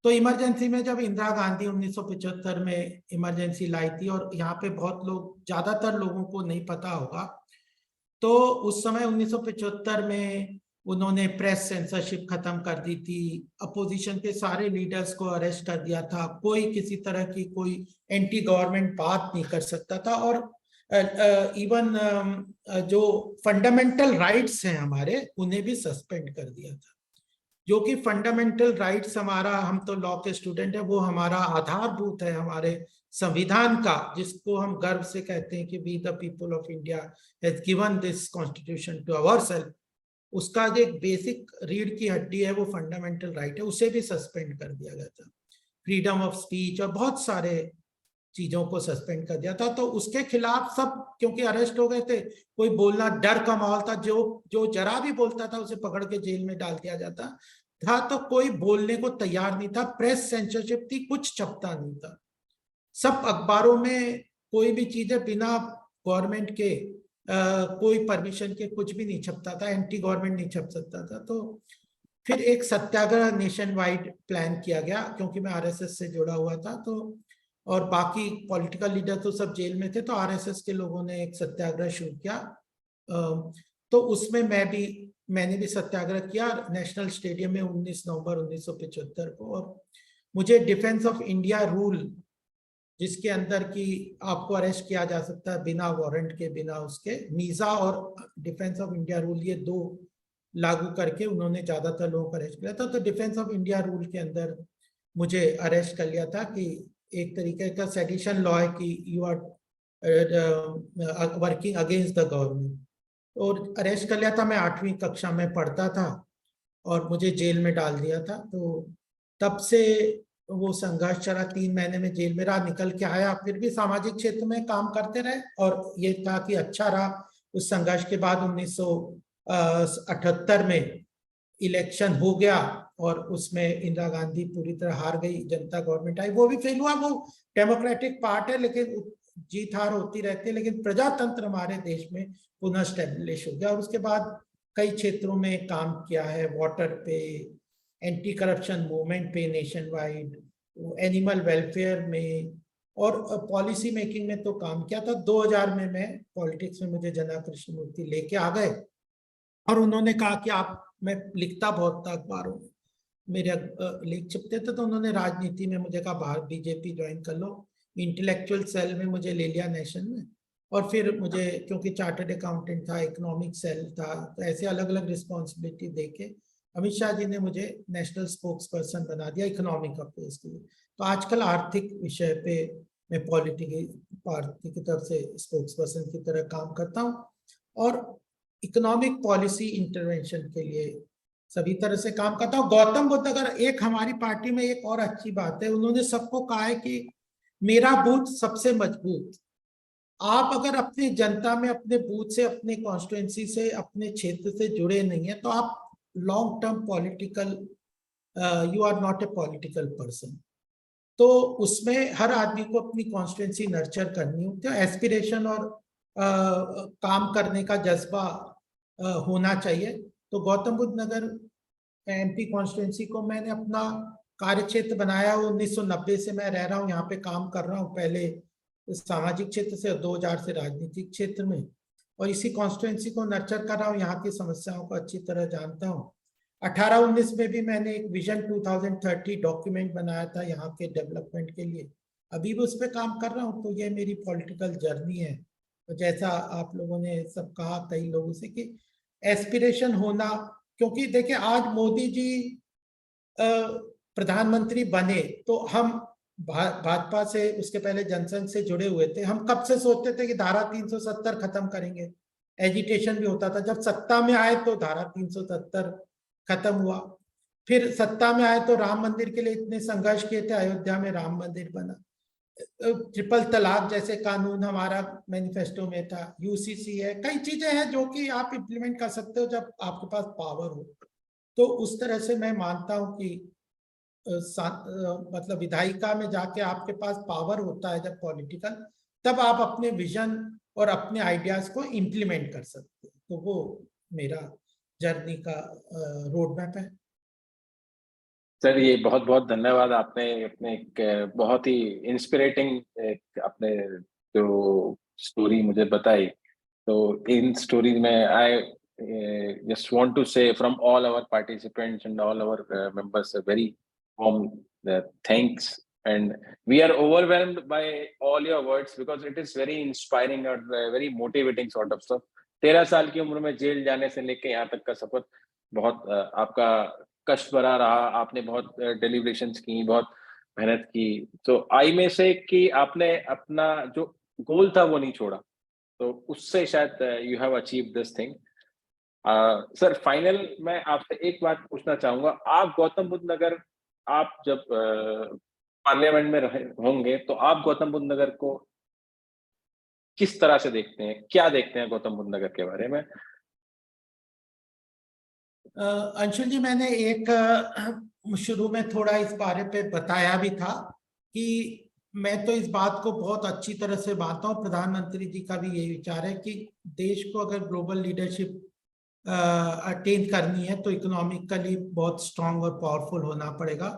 S3: तो इमरजेंसी में जब इंदिरा गांधी 1975 में इमरजेंसी लाई थी, और यहाँ पे बहुत लोग, ज्यादातर लोगों को नहीं पता होगा, तो उस समय 1975 में उन्होंने प्रेस सेंसरशिप खत्म कर दी थी, अपोजिशन के सारे लीडर्स को अरेस्ट कर दिया था, कोई किसी तरह की कोई एंटी गवर्नमेंट बात नहीं कर सकता था, और इवन जो फंडामेंटल राइट्स हैं हमारे, उन्हें भी सस्पेंड कर दिया था। जो कि फंडामेंटल राइट्स हमारा, हम तो लॉ के स्टूडेंट है, वो हमारा आधारभूत है हमारे संविधान का, जिसको हम गर्व से कहते हैं कि we the people of India has given this constitution to ourselves. उसका जो एक बेसिक रीढ़ की हड्डी है वो फंडामेंटल राइट है, उसे भी सस्पेंड कर दिया गया था। फ्रीडम ऑफ स्पीच और बहुत सारे चीजों को सस्पेंड कर दिया था। तो उसके खिलाफ सब क्योंकि अरेस्ट हो गए थे, कोई बोलना, डर का माहौल था, जो जरा भी बोलता था उसे पकड़ के जेल में डाल दिया जाता था, तो कोई बोलने को तैयार नहीं था, प्रेस सेंसरशिप थी, कुछ छपता नहीं था, सब अखबारों में कोई भी चीजें बिना गवर्नमेंट के कोई परमिशन के कुछ भी नहीं छपता था, एंटी गवर्नमेंट नहीं छप सकता था। तो फिर एक सत्याग्रह नेशन वाइड प्लान किया गया, क्योंकि मैं आरएसएस से जुड़ा हुआ था, तो और बाकी पॉलिटिकल लीडर तो सब जेल में थे, तो आरएसएस के लोगों ने एक सत्याग्रह शुरू किया। तो उसमें मैंने भी सत्याग्रह किया नेशनल स्टेडियम में 19 नवंबर 1975 को। और मुझे डिफेंस ऑफ इंडिया रूल, जिसके अंदर कि आपको अरेस्ट किया जा सकता है बिना वारंट के, बिना उसके, मीजा और डिफेंस ऑफ इंडिया रूल, ये दो लागू करके उन्होंने ज्यादातर लोगों को अरेस्ट किया था। तो डिफेंस ऑफ इंडिया रूल के अंदर मुझे अरेस्ट कर लिया था कि एक तरीके का सेडिशन लॉ है कि you are working against the government, और अरेस्ट कर लिया था। मैं 8वीं कक्षा में पढ़ता था और मुझे जेल में डाल दिया था। तो तब से वो संघर्ष चला, 3 महीने में जेल में रहा, निकल के आया, फिर भी सामाजिक क्षेत्र में काम करते रहे, और ये था कि अच्छा रहा। उस संघर्ष के बाद 1978 में इलेक्शन हो गया और उसमें इंदिरा गांधी पूरी तरह हार गई, जनता गवर्नमेंट आई, वो भी फेल हुआ। वो डेमोक्रेटिक पार्ट है, लेकिन जीत हार होती रहती है, लेकिन प्रजातंत्र हमारे देश में पुनः स्टैब्लिश हो गया। और उसके बाद कई क्षेत्रों में काम किया है, वाटर पे, एंटी करप्शन मूवमेंट पे नेशन वाइड, एनिमल वेलफेयर में, और पॉलिसी मेकिंग में तो काम किया था। 2000 में मैं पॉलिटिक्स में, मुझे जना कृष्ण मूर्ति लेके आ गए और उन्होंने कहा कि आप, मैं लिखता बहुत था अखबारों में, मेरे लेख छपते थे, तो उन्होंने राजनीति में मुझे कहा बाहर बीजेपी ज्वाइन कर लो। इंटेलेक्चुअल सेल में मुझे ले लिया नेशन में, और फिर मुझे, क्योंकि चार्टर्ड अकाउंटेंट था, इकोनॉमिक सेल था, तो ऐसे अलग अलग रिस्पॉन्सिबिलिटी देके अमित शाह जी ने मुझे नेशनल स्पोक्स पर्सन बना दिया इकोनॉमिक अफेयर्स के लिए। तो आजकल आर्थिक विषय पे मैं पार्टी की तरफ से स्पोक्स पर्सन की तरह काम करता हूँ, और इकोनॉमिक पॉलिसी इंटरवेंशन के लिए सभी तरह से काम करता हूँ। गौतम बुद्ध नगर, एक हमारी पार्टी में एक और अच्छी बात है, उन्होंने सबको कहा है कि मेरा बूथ सबसे मजबूत। आप अगर अपनी जनता में, अपने बूथ से, अपने कॉन्स्टिट्यूएंसी से, अपने क्षेत्र से जुड़े नहीं है, तो आप long term political, you are not a political person. तो उसमें हर आदमी को अपनी कॉन्स्टिट्यूएंसी नर्चर करनी होती है, एस्पिरेशन और काम करने का जज्बा होना चाहिए। तो गौतम बुद्ध नगर एमपी कॉन्स्टिट्यूएंसी को मैंने अपना कार्य क्षेत्र बनाया। 1990 से मैं रह रहा हूँ यहाँ पे, काम कर रहा हूँ, पहले सामाजिक क्षेत्र से, 2000 से राजनीतिक क्षेत्र में, और इसी कॉन्स्टिट्यूएंसी को नर्चर कर रहा हूँ, यहाँ की समस्याओं को अच्छी तरह जानता हूँ। 18-19 में भी मैंने एक विजन 2030 डॉक्यूमेंट बनाया था यहाँ के डेवलपमेंट के लिए, अभी भी उस पर काम कर रहा हूँ। तो ये मेरी पॉलिटिकल जर्नी है। तो जैसा आप लोगों ने सब कहा कई लोगों से कि एस्पिरेशन होना, क्योंकि देखिए आज मोदी जी प्रधानमंत्री बने तो हम भाजपा से, उसके पहले जनसंघ से जुड़े हुए थे। हम कब से सोचते थे कि धारा 370 खत्म करेंगे, एजिटेशन भी होता था। जब सत्ता में आए तो धारा 370 खत्म हुआ, फिर सत्ता में आए तो राम मंदिर के लिए इतने संघर्ष किए थे, अयोध्या में राम मंदिर बना। ट्रिपल तलाक जैसे कानून हमारा मैनिफेस्टो में था, यूसीसी है, कई चीजें हैं जो कि आप इम्प्लीमेंट कर सकते हो जब आपके पास पावर हो। तो उस तरह से मैं मानता हूं कि मतलब विधायिका में जाके आपके पास पावर होता है जब पॉलिटिकल, तब आप अपने विजन और अपने आइडियाज को इम्प्लीमेंट कर सकते हो। तो वो मेरा जर्नी का रोड मैप है।
S1: सर ये बहुत बहुत धन्यवाद, आपने अपने एक बहुत ही इंस्पिरेटिंग अपने जो स्टोरी मुझे बताई। तो इन स्टोरीज में आई just want to say from all our participants and all our members a very warm thanks, and we are overwhelmed by all your words because it is very inspiring or very motivating sort of stuff. 13 साल की उम्र में jail जाने से लेके यहाँ तक का सफर बहुत आपका कष्ट भरा रहा। आपने बहुत डेलिब्रेशंस की, बहुत मेहनत की। तो आई में से कि आपने अपना जो गोल था वो नहीं छोड़ा, तो उससे शायद you have achieve this thing. Sir final मैं आपसे एक बात पूछना चाहूंगा, आप गौतम बुद्ध नगर, आप जब पार्लियामेंट में रहे होंगे तो आप गौतम बुद्ध नगर को किस तरह से देखते हैं, क्या देखते हैं गौतम बुद्ध नगर के बारे में?
S3: अंशुल जी, मैंने एक शुरू में थोड़ा इस बारे पे बताया भी था कि मैं तो इस बात को बहुत अच्छी तरह से मानता हूँ, प्रधानमंत्री जी का भी यही विचार है कि देश को अगर ग्लोबल लीडरशिप अटेन करनी है तो इकोनॉमिकली बहुत स्ट्रांग और पावरफुल होना पड़ेगा।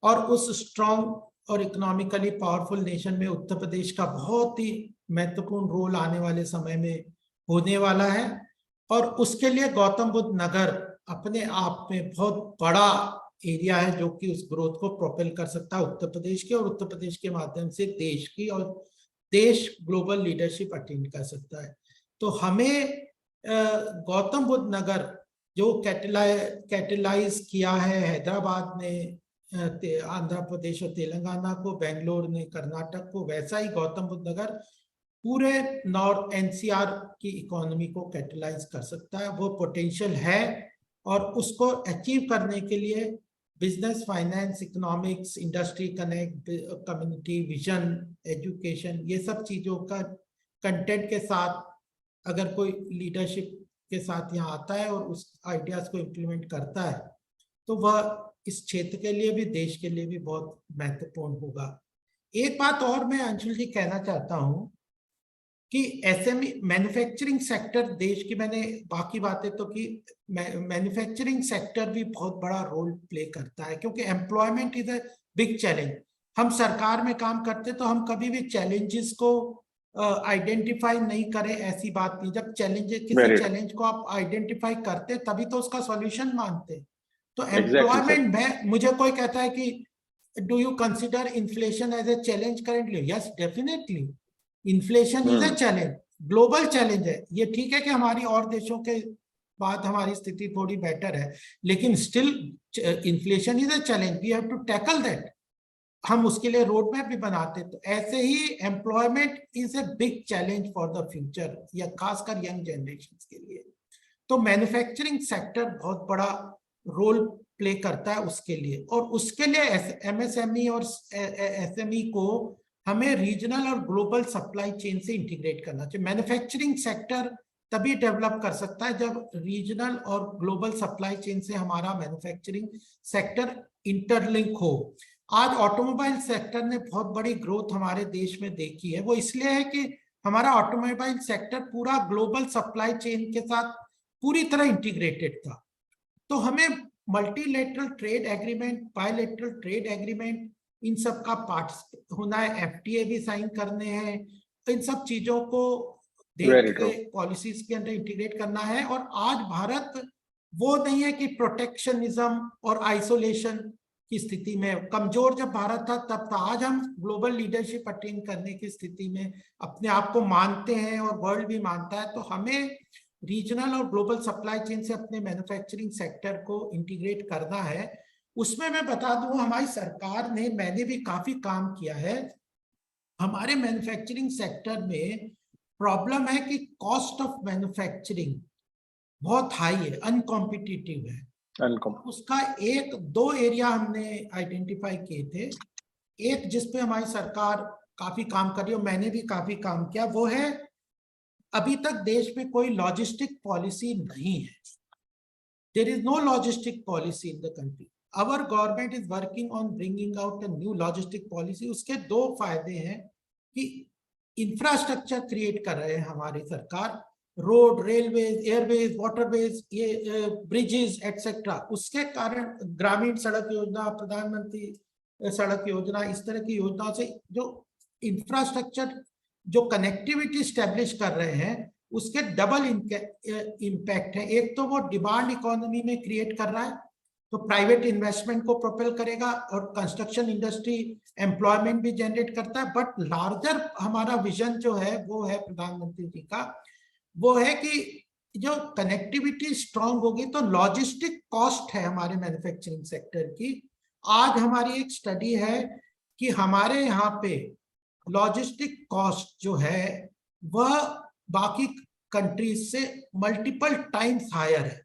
S3: और उस स्ट्रांग और इकोनॉमिकली पावरफुल नेशन में उत्तर प्रदेश का बहुत ही महत्वपूर्ण रोल आने वाले समय में होने वाला है। और उसके लिए गौतम बुद्ध नगर अपने आप में बहुत बड़ा एरिया है जो कि उस ग्रोथ को प्रोपेल कर सकता है उत्तर प्रदेश के, और उत्तर प्रदेश के माध्यम से देश की, और देश ग्लोबल लीडरशिप अटेन कर सकता है। तो हमें गौतम बुद्ध नगर जो कैटेलाइज किया है हैदराबाद ने, आंध्र प्रदेश और तेलंगाना को, बेंगलोर ने कर्नाटक को, वैसा ही गौतम बुद्ध नगर पूरे नॉर्थ एनसीआर की इकोनॉमी को कैटेलाइज कर सकता है। वो पोटेंशियल है, और उसको अचीव करने के लिए business, finance, economics, industry connect, community vision, education, ये सब चीजों का कंटेंट के साथ अगर कोई लीडरशिप के साथ यहाँ आता है और उस आइडियाज को इम्प्लीमेंट करता है तो वह इस क्षेत्र के लिए भी, देश के लिए भी बहुत महत्वपूर्ण होगा। एक बात और मैं अंशुल जी कहना चाहता हूँ कि एसएमई मैन्युफैक्चरिंग सेक्टर देश की, मैंने बाकी बातें तो की, मैन्युफैक्चरिंग सेक्टर भी बहुत बड़ा रोल प्ले करता है, क्योंकि employment is a big challenge. हम सरकार में काम करते तो हम कभी भी चैलेंजेस को आइडेंटिफाई नहीं करें, ऐसी बात नहीं। जब किसी चैलेंज को आप आइडेंटिफाई करते तभी तो उसका सॉल्यूशन मानते। तो एम्प्लॉयमेंट में मुझे कोई कहता है कि do you consider inflation as a challenge currently? Yes, definitely inflation is a challenge, global challenge है। ये ठीक है कि हमारी और देशों के बाद हमारी स्थिति थोड़ी बेटर है, लेकिन still inflation is a challenge, we have to tackle that. हम उसके लिए रोड मैप भी बनाते। तो ऐसे ही employment is a big challenge for the future, या खासकर यंग जनरेशन के लिए। तो मैन्युफैक्चरिंग सेक्टर बहुत बड़ा रोल प्ले करता है उसके लिए। और उसके लिए एमएसएमई और एसएमई को हमें रीजनल और ग्लोबल सप्लाई चेन से इंटीग्रेट करना चाहिए। मैन्युफैक्चरिंग सेक्टर तभी डेवलप कर सकता है जब रीजनल और ग्लोबल सप्लाई चेन से हमारा मैन्युफैक्चरिंग सेक्टर इंटरलिंक हो। आज ऑटोमोबाइल सेक्टर ने बहुत बड़ी ग्रोथ हमारे देश में देखी है, वो इसलिए है कि हमारा ऑटोमोबाइल सेक्टर पूरा ग्लोबल सप्लाई चेन के साथ पूरी तरह इंटीग्रेटेड था। तो हमें multilateral trade agreement, bilateral trade agreement, इन सब का पार्ट होना है, एफटीए भी साइन करने हैं, तो इन सब चीजों को देख के पॉलिसीज के अंदर इंटीग्रेट करना है। और आज भारत वो नहीं है कि प्रोटेक्शनिज्म और आइसोलेशन की स्थिति में, कमजोर जब भारत था तब था। आज हम ग्लोबल लीडरशिप अटेन करने की स्थिति में अपने आप को मानते हैं और वर्ल्ड भी मानता है। तो हमें रीजनल और ग्लोबल सप्लाई चेन से अपने मैन्युफैक्चरिंग सेक्टर को इंटीग्रेट करना है। उसमें मैं बता दूं, हमारी सरकार ने, मैंने भी काफी काम किया है। हमारे मैन्युफैक्चरिंग सेक्टर में प्रॉब्लम है कि कॉस्ट ऑफ मैन्युफैक्चरिंग बहुत हाई है, अनकॉम्पिटिटिव है। उसका एक दो एरिया हमने आइडेंटिफाई किए थे। एक जिसपे हमारी सरकार काफी काम कर रही है, मैंने भी काफी काम किया, वो है अभी तक देश में कोई लॉजिस्टिक पॉलिसी नहीं है। There is no logistic policy in the country. Our government is working on bringing out a new logistic policy. उसके दो फायदे हैं कि इंफ्रास्ट्रक्चर क्रिएट कर रहे हैं हमारी सरकार, रोड, रेलवेज, एयरवेज, वाटरवेज, ये ब्रिजेस एटसेट्रा। उसके कारण ग्रामीण सड़क योजना, प्रधानमंत्री सड़क योजना, इस तरह की योजनाओं से जो इंफ्रास्ट्रक्चर, जो कनेक्टिविटी स्टैब्लिश कर रहे हैं, उसके डबल इम्पैक्ट है। एक तो वो डिमांड इकोनॉमी में क्रिएट कर रहा है, तो प्राइवेट इन्वेस्टमेंट को प्रोपेल करेगा, और कंस्ट्रक्शन इंडस्ट्री एम्प्लॉयमेंट भी जनरेट करता है। बट लार्जर हमारा विजन जो है वो है प्रधानमंत्री जी का, वो है कि जो कनेक्टिविटी स्ट्रांग होगी तो लॉजिस्टिक कॉस्ट है हमारे मैन्युफैक्चरिंग सेक्टर की। आज हमारी एक स्टडी है कि हमारे यहाँ पे लॉजिस्टिक कॉस्ट जो है वह बाकी कंट्रीज से मल्टीपल टाइम्स हायर है।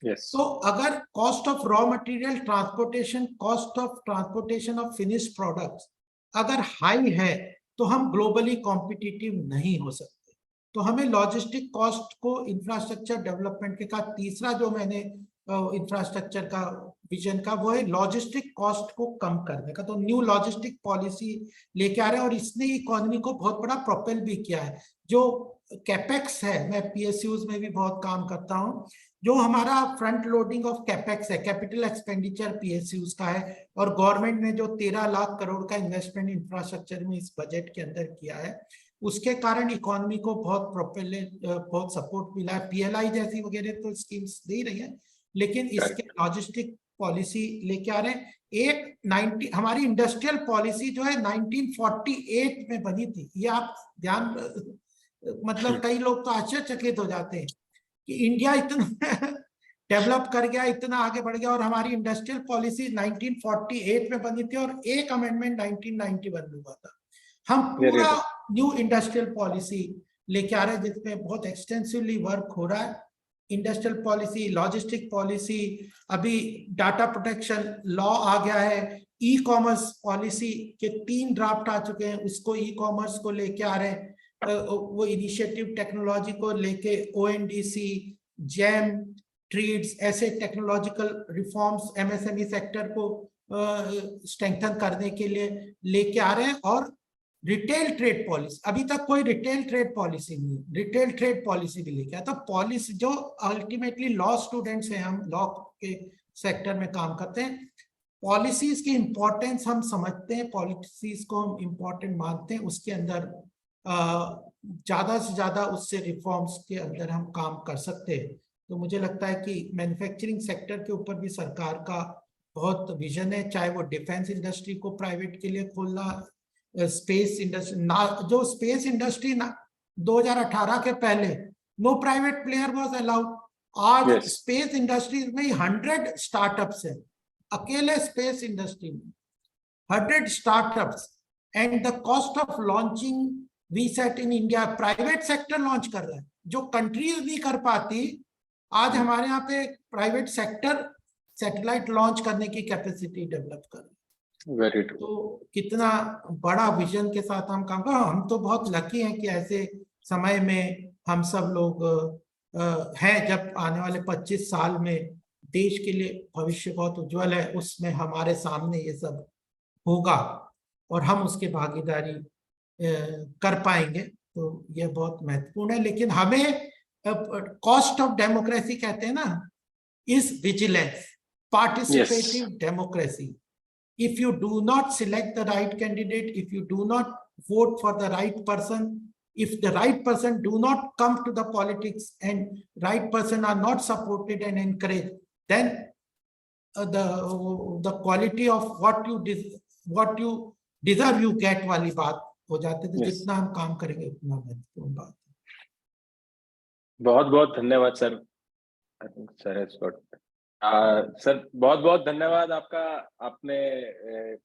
S3: तो अगर cost of raw material, transportation, cost of transportation of finished products अगर हाई है तो हम ग्लोबली कॉम्पिटिटिव नहीं हो सकते। तो हमें लॉजिस्टिक कॉस्ट को इंफ्रास्ट्रक्चर डेवलपमेंट के साथ, तीसरा जो मैंने इंफ्रास्ट्रक्चर का विजन का, वो है लॉजिस्टिक कॉस्ट को कम करने का। तो न्यू लॉजिस्टिक पॉलिसी लेके आ रहे हैं, और इसने इकोनॉमी को बहुत बड़ा प्रोपेल भी किया है। जो कैपेक्स है, मैं पीएसयूज में भी बहुत काम करता हूँ, जो हमारा फ्रंट लोडिंग ऑफ कैपेक्स है, कैपिटल एक्सपेंडिचर पीएसयूज का है, और गवर्नमेंट ने जो 13 लाख करोड़ का इन्वेस्टमेंट इंफ्रास्ट्रक्चर में इस बजट के अंदर किया है, उसके कारण इकोनॉमी को बहुत प्रोपेल, बहुत सपोर्ट मिला है। पीएलआई जैसी वगैरह तो स्कीम्स दे रही है, लेकिन इसके लॉजिस्टिक पॉलिसी लेके आ रहे हैं। एक हमारी इंडस्ट्रियल पॉलिसी जो है 1948 में बनी थी। ये आप ध्यान, मतलब कई लोग तो आश्चर्यचकित हो जाते हैं कि इंडिया इतना डेवलप कर गया, इतना आगे बढ़ गया, और हमारी इंडस्ट्रियल पॉलिसी 1948 में बनी थी और एक अमेंडमेंट 1991 में हुआ था। हम पूरा न्यू इंडस्ट्रियल पॉलिसी लेके आ रहे हैं जिसमें बहुत एक्सटेंसिवली वर्क हो रहा है। इंडस्ट्रियल पॉलिसी, लॉजिस्टिक पॉलिसी, अभी डाटा प्रोटेक्शन लॉ आ गया है, ई कॉमर्स पॉलिसी के 3 ड्राफ्ट आ चुके हैं, उसको ई कॉमर्स को लेके आ रहे हैं, वो इनिशिएटिव टेक्नोलॉजी को लेके ओएनडीसी, जैम, ट्रीड्स, ऐसे टेक्नोलॉजिकल रिफॉर्म्स एमएसएमई सेक्टर को स्ट्रेंथन करने के लिए लेके आ रहे हैं। और रिटेल ट्रेड पॉलिसी, अभी तक कोई रिटेल ट्रेड पॉलिसी नहीं है, रिटेल ट्रेड पॉलिसी भी लेके आया। तो पॉलिसी जो अल्टीमेटली लॉ स्टूडेंट्स हैं, हम लॉ के सेक्टर में काम करते हैं, पॉलिसीज की इंपॉर्टेंस हम समझते हैं, पॉलिसीज को हम इंपॉर्टेंट मानते हैं, उसके अंदर ज्यादा से ज्यादा उससे रिफॉर्म्स के अंदर हम काम कर सकते हैं। तो मुझे लगता है कि मैन्युफैक्चरिंग सेक्टर के ऊपर भी सरकार का बहुत विजन है, चाहे वो डिफेंस इंडस्ट्री को प्राइवेट के लिए खोलना, स्पेस इंडस्ट्री ना, जो स्पेस इंडस्ट्री ना 2018 के पहले no private player was allowed. आज स्पेस इंडस्ट्रीज में 100 स्टार्टअप्स हैं, अकेले स्पेस इंडस्ट्री में 100 startups, and the cost of launching VSAT in India private sector launch कर रहा है, जो कंट्रीज नहीं कर पाती। आज हमारे यहाँ पे प्राइवेट सेक्टर सैटेलाइट लॉन्च करने की कैपेसिटी डेवलप कर।
S1: Very true.
S3: तो कितना बड़ा विजन के साथ हम काम कर, हम तो बहुत लकी हैं कि ऐसे समय में हम सब लोग हैं, जब आने वाले 25 साल में देश के लिए भविष्य बहुत उज्जवल है, उसमें हमारे सामने ये सब होगा और हम उसकी भागीदारी कर पाएंगे, तो ये बहुत महत्वपूर्ण है। लेकिन हमें कॉस्ट ऑफ डेमोक्रेसी कहते हैं ना, is vigilance, participative democracy. If you do not select the right candidate, if you do not vote for the right person, if the right person do not come to the politics and right person are not supported and encouraged, then the quality of what you deserve you get वाली बात हो जाती है। तो जितना हम काम करेंगे उतना महत्वपूर्ण बात है।
S1: बहुत बहुत धन्यवाद sir. I think sir has got sir, बहुत बहुत धन्यवाद आपका। आपने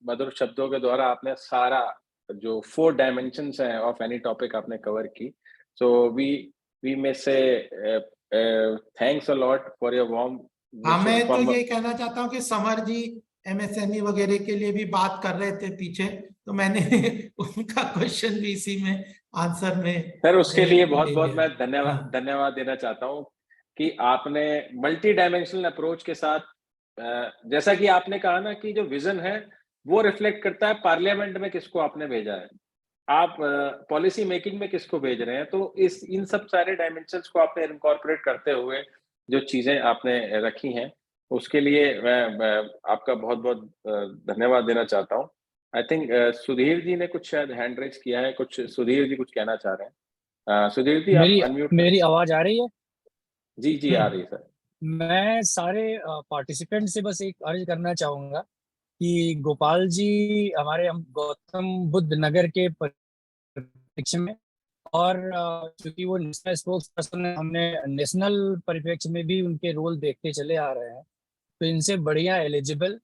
S1: मधुर शब्दों के द्वारा आपने सारा जो 4 डायमेंशंस हैं ऑफ एनी टॉपिक आपने कवर की। सो वी मे से thanks a lot for your warm.
S3: मैं तो ये कहना चाहता हूँ कि समर जी MSME वगैरह के लिए भी बात कर रहे थे पीछे, तो मैंने उनका क्वेश्चन भी इसी में आंसर में
S1: सर उसके लिए बहुत
S3: ले
S1: बहुत
S3: लिया।
S1: मैं धन्यवाद देना चाहता हूँ कि आपने मल्टी डायमेंशनल अप्रोच के साथ, जैसा कि आपने कहा ना कि जो विजन है वो रिफ्लेक्ट करता है पार्लियामेंट में किसको आपने भेजा है, आप पॉलिसी मेकिंग में किसको भेज रहे हैं। तो इन सब सारे डायमेंशंस को आपने इनकॉर्पोरेट करते हुए जो चीजें आपने रखी हैं, उसके लिए मैं आपका बहुत बहुत धन्यवाद देना चाहता हूँ। आई थिंक सुधीर जी ने कुछ शायद हैंड रेज किया है, कुछ सुधीर जी कुछ कहना चाह रहे हैं। सुधीर जी आप अनम्यूट।
S6: मेरी आवाज आ रही है?
S1: जी जी आ रही है सर।
S6: मैं सारे पार्टिसिपेंट से बस एक अर्ज करना चाहूंगा कि गोपाल जी हमारे हम गौतम बुद्ध नगर के परिप्रेक्ष्य में, और चूंकि वो नेशनल स्पोक्स पर्सन है, हमने नेशनल परिप्रेक्ष्य में भी उनके रोल देखते चले आ रहे हैं। तो इनसे बढ़िया एलिजिबल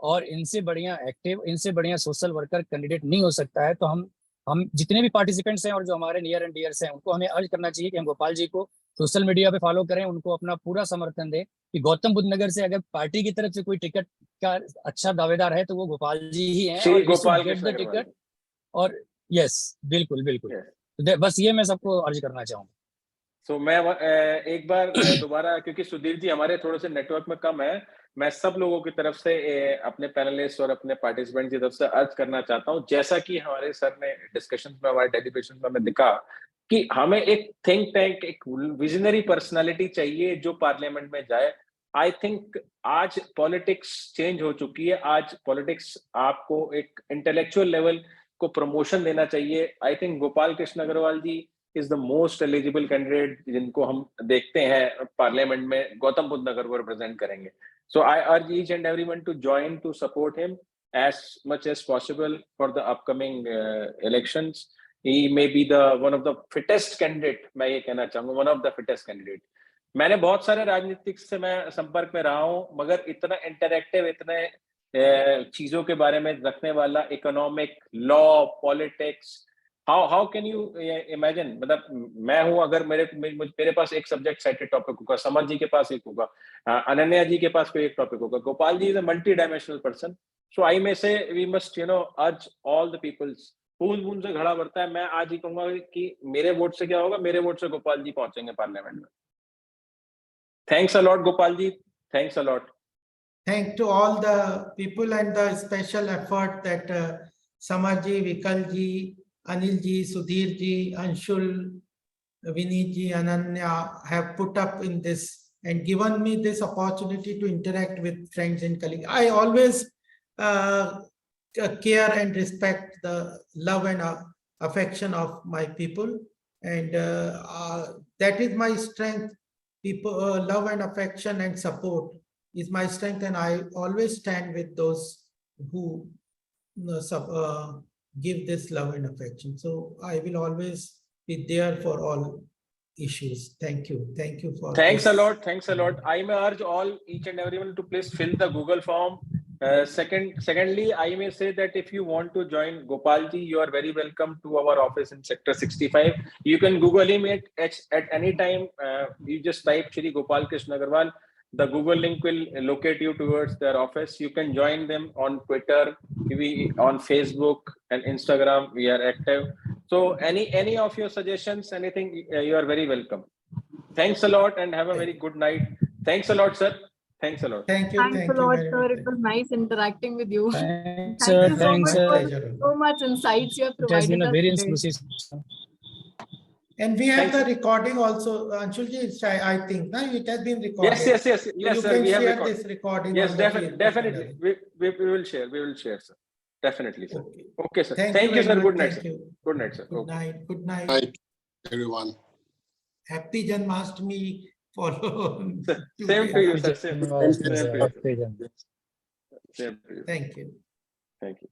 S6: और इनसे बढ़िया एक्टिव, इनसे बढ़िया सोशल वर्कर कैंडिडेट नहीं हो सकता है। तो हम जितने भी पार्टिसिपेंट्स हैं और जो हमारे नियर एंड डियर्स हैं, उनको हमें अर्ज करना चाहिए कि हम गोपाल जी को सोशल मीडिया पे फॉलो करें, उनको अपना पूरा समर्थन दें कि गौतम बुद्ध नगर से अगर पार्टी की तरफ से कोई टिकट का अच्छा दावेदार है तो वो गोपाल जी ही हैं,
S1: श्री
S6: और
S1: गोपाल
S6: गेट
S1: कृष्ण
S6: द
S1: अग्रवाल।
S6: टिकट। और यस, बिल्कुल बिल्कुल। बस ये मैं सबको अर्ज करना चाहूंगा।
S1: सो मैं एक बार दोबारा, क्योंकि सुधीर जी हमारे थोड़े से नेटवर्क में कम है, मैं सब लोगों की तरफ से अपने पैनलिस्ट और अपने पार्टिसिपेंट की तरफ से अर्ज करना चाहता हूं, जैसा कि हमारे सर ने डिस्कशन में, हमारे डेलिब्रेशन में हमें दिखा कि हमें एक थिंक टैंक, एक विजनरी पर्सनालिटी चाहिए जो पार्लियामेंट में जाए। आई थिंक आज पॉलिटिक्स चेंज हो चुकी है। आज पॉलिटिक्स आपको एक इंटेलेक्चुअल लेवल को प्रमोशन देना चाहिए। I think Gopal Krishna Agarwal ji is the most eligible candidate जिनको हम देखते हैं पार्लियामेंट में गौतम बुद्ध नगर को रिप्रेजेंट करेंगे। So I urge each and everyone to join to support him as much as possible for the upcoming elections. He may be the one of the fittest candidate, मैं ये कहना चाहूंगा, one of the fittest candidate. मैंने बहुत सारे राजनीतिक से मैं संपर्क में रहा हूँ, मगर इतना इंटरैक्टिव, इतने चीजों के बारे में रखने वाला, economic, law, politics, how can you imagine. मतलब मैं हूं, अगर मेरे पास एक सब्जेक्ट सेटेड टॉपिक होगा, समर जी के पास एक होगा, अनन्या जी के पास कोई एक टॉपिक होगा, Gopal ji is a multi dimensional person. So I में से we must urge all the peoples, बूंद बूंद से घड़ा भरता है। मैं आज ही कहूंगा कि मेरे वोट से क्या होगा, मेरे वोट से गोपाल जी पहुंचेंगे पार्लियामेंट में। Thanks a lot Gopal ji, thanks a lot.
S3: Thanks to all the people and the special effort that Samar ji, Vikal ji, Anil ji, Sudhir ji, Anshul, Vineet ji, Ananya have put up in this and given me this opportunity to interact with friends and colleagues. I always care and respect the love and affection of my people, and that is my strength. People, love and affection and support is my strength, and I always stand with those who give this love and affection. So I will always be there for all issues. Thank you. Thank you for
S1: Thanks
S3: this.
S1: a lot. Thanks a lot. I may urge all, each and everyone to please fill the Google form. Secondly, I may say that if you want to join Gopal ji, you are very welcome to our office in Sector 65. You can Google him at any time. You just type Shri Gopal Krishna Agarwal. The Google link will locate you towards their office. You can join them on Twitter, on Facebook and Instagram. We are active. So any of your suggestions, anything, you are very welcome. Thanks a lot and have a very good night. Thanks a lot, sir. Thanks a lot.
S3: Thank you.
S5: Thanks
S3: Thank
S5: a
S3: you
S5: lot,
S3: very
S5: sir.
S3: much.
S5: It was nice interacting with you.
S6: Thanks,
S5: Thank
S6: sir.
S5: you so
S6: Thanks,
S5: much
S3: My
S6: sir.
S5: for
S3: pleasure.
S5: so much insights you have
S6: It has been
S5: provided
S6: a
S5: us
S6: very
S5: today.
S6: inspirational session.
S3: And we have
S1: Thanks.
S3: the recording also, Anshulji, I think, no? It has been recorded.
S1: Yes,
S3: So
S1: yes,
S3: you
S1: sir.
S3: can
S1: We have
S3: share
S1: recorded.
S3: this recording
S1: Yes,
S3: on the Facebook
S1: definitely.
S3: channel.
S1: We will share. We will share, sir. Definitely, sir.
S3: Okay.
S1: Okay, sir.
S3: Thank
S1: Thank
S3: you
S1: you,
S3: very
S1: sir.
S3: much.
S1: Good night,
S3: Thank
S1: sir.
S3: you.
S1: Good night, sir.
S3: Good
S1: Okay.
S3: night. Good night.
S2: Night, everyone.
S3: Happy Janmashtami. Follow.
S1: Same to you, sir. Same to you.
S6: Same to you, sir.
S1: Same to you.
S3: Thank you.
S1: Thank you.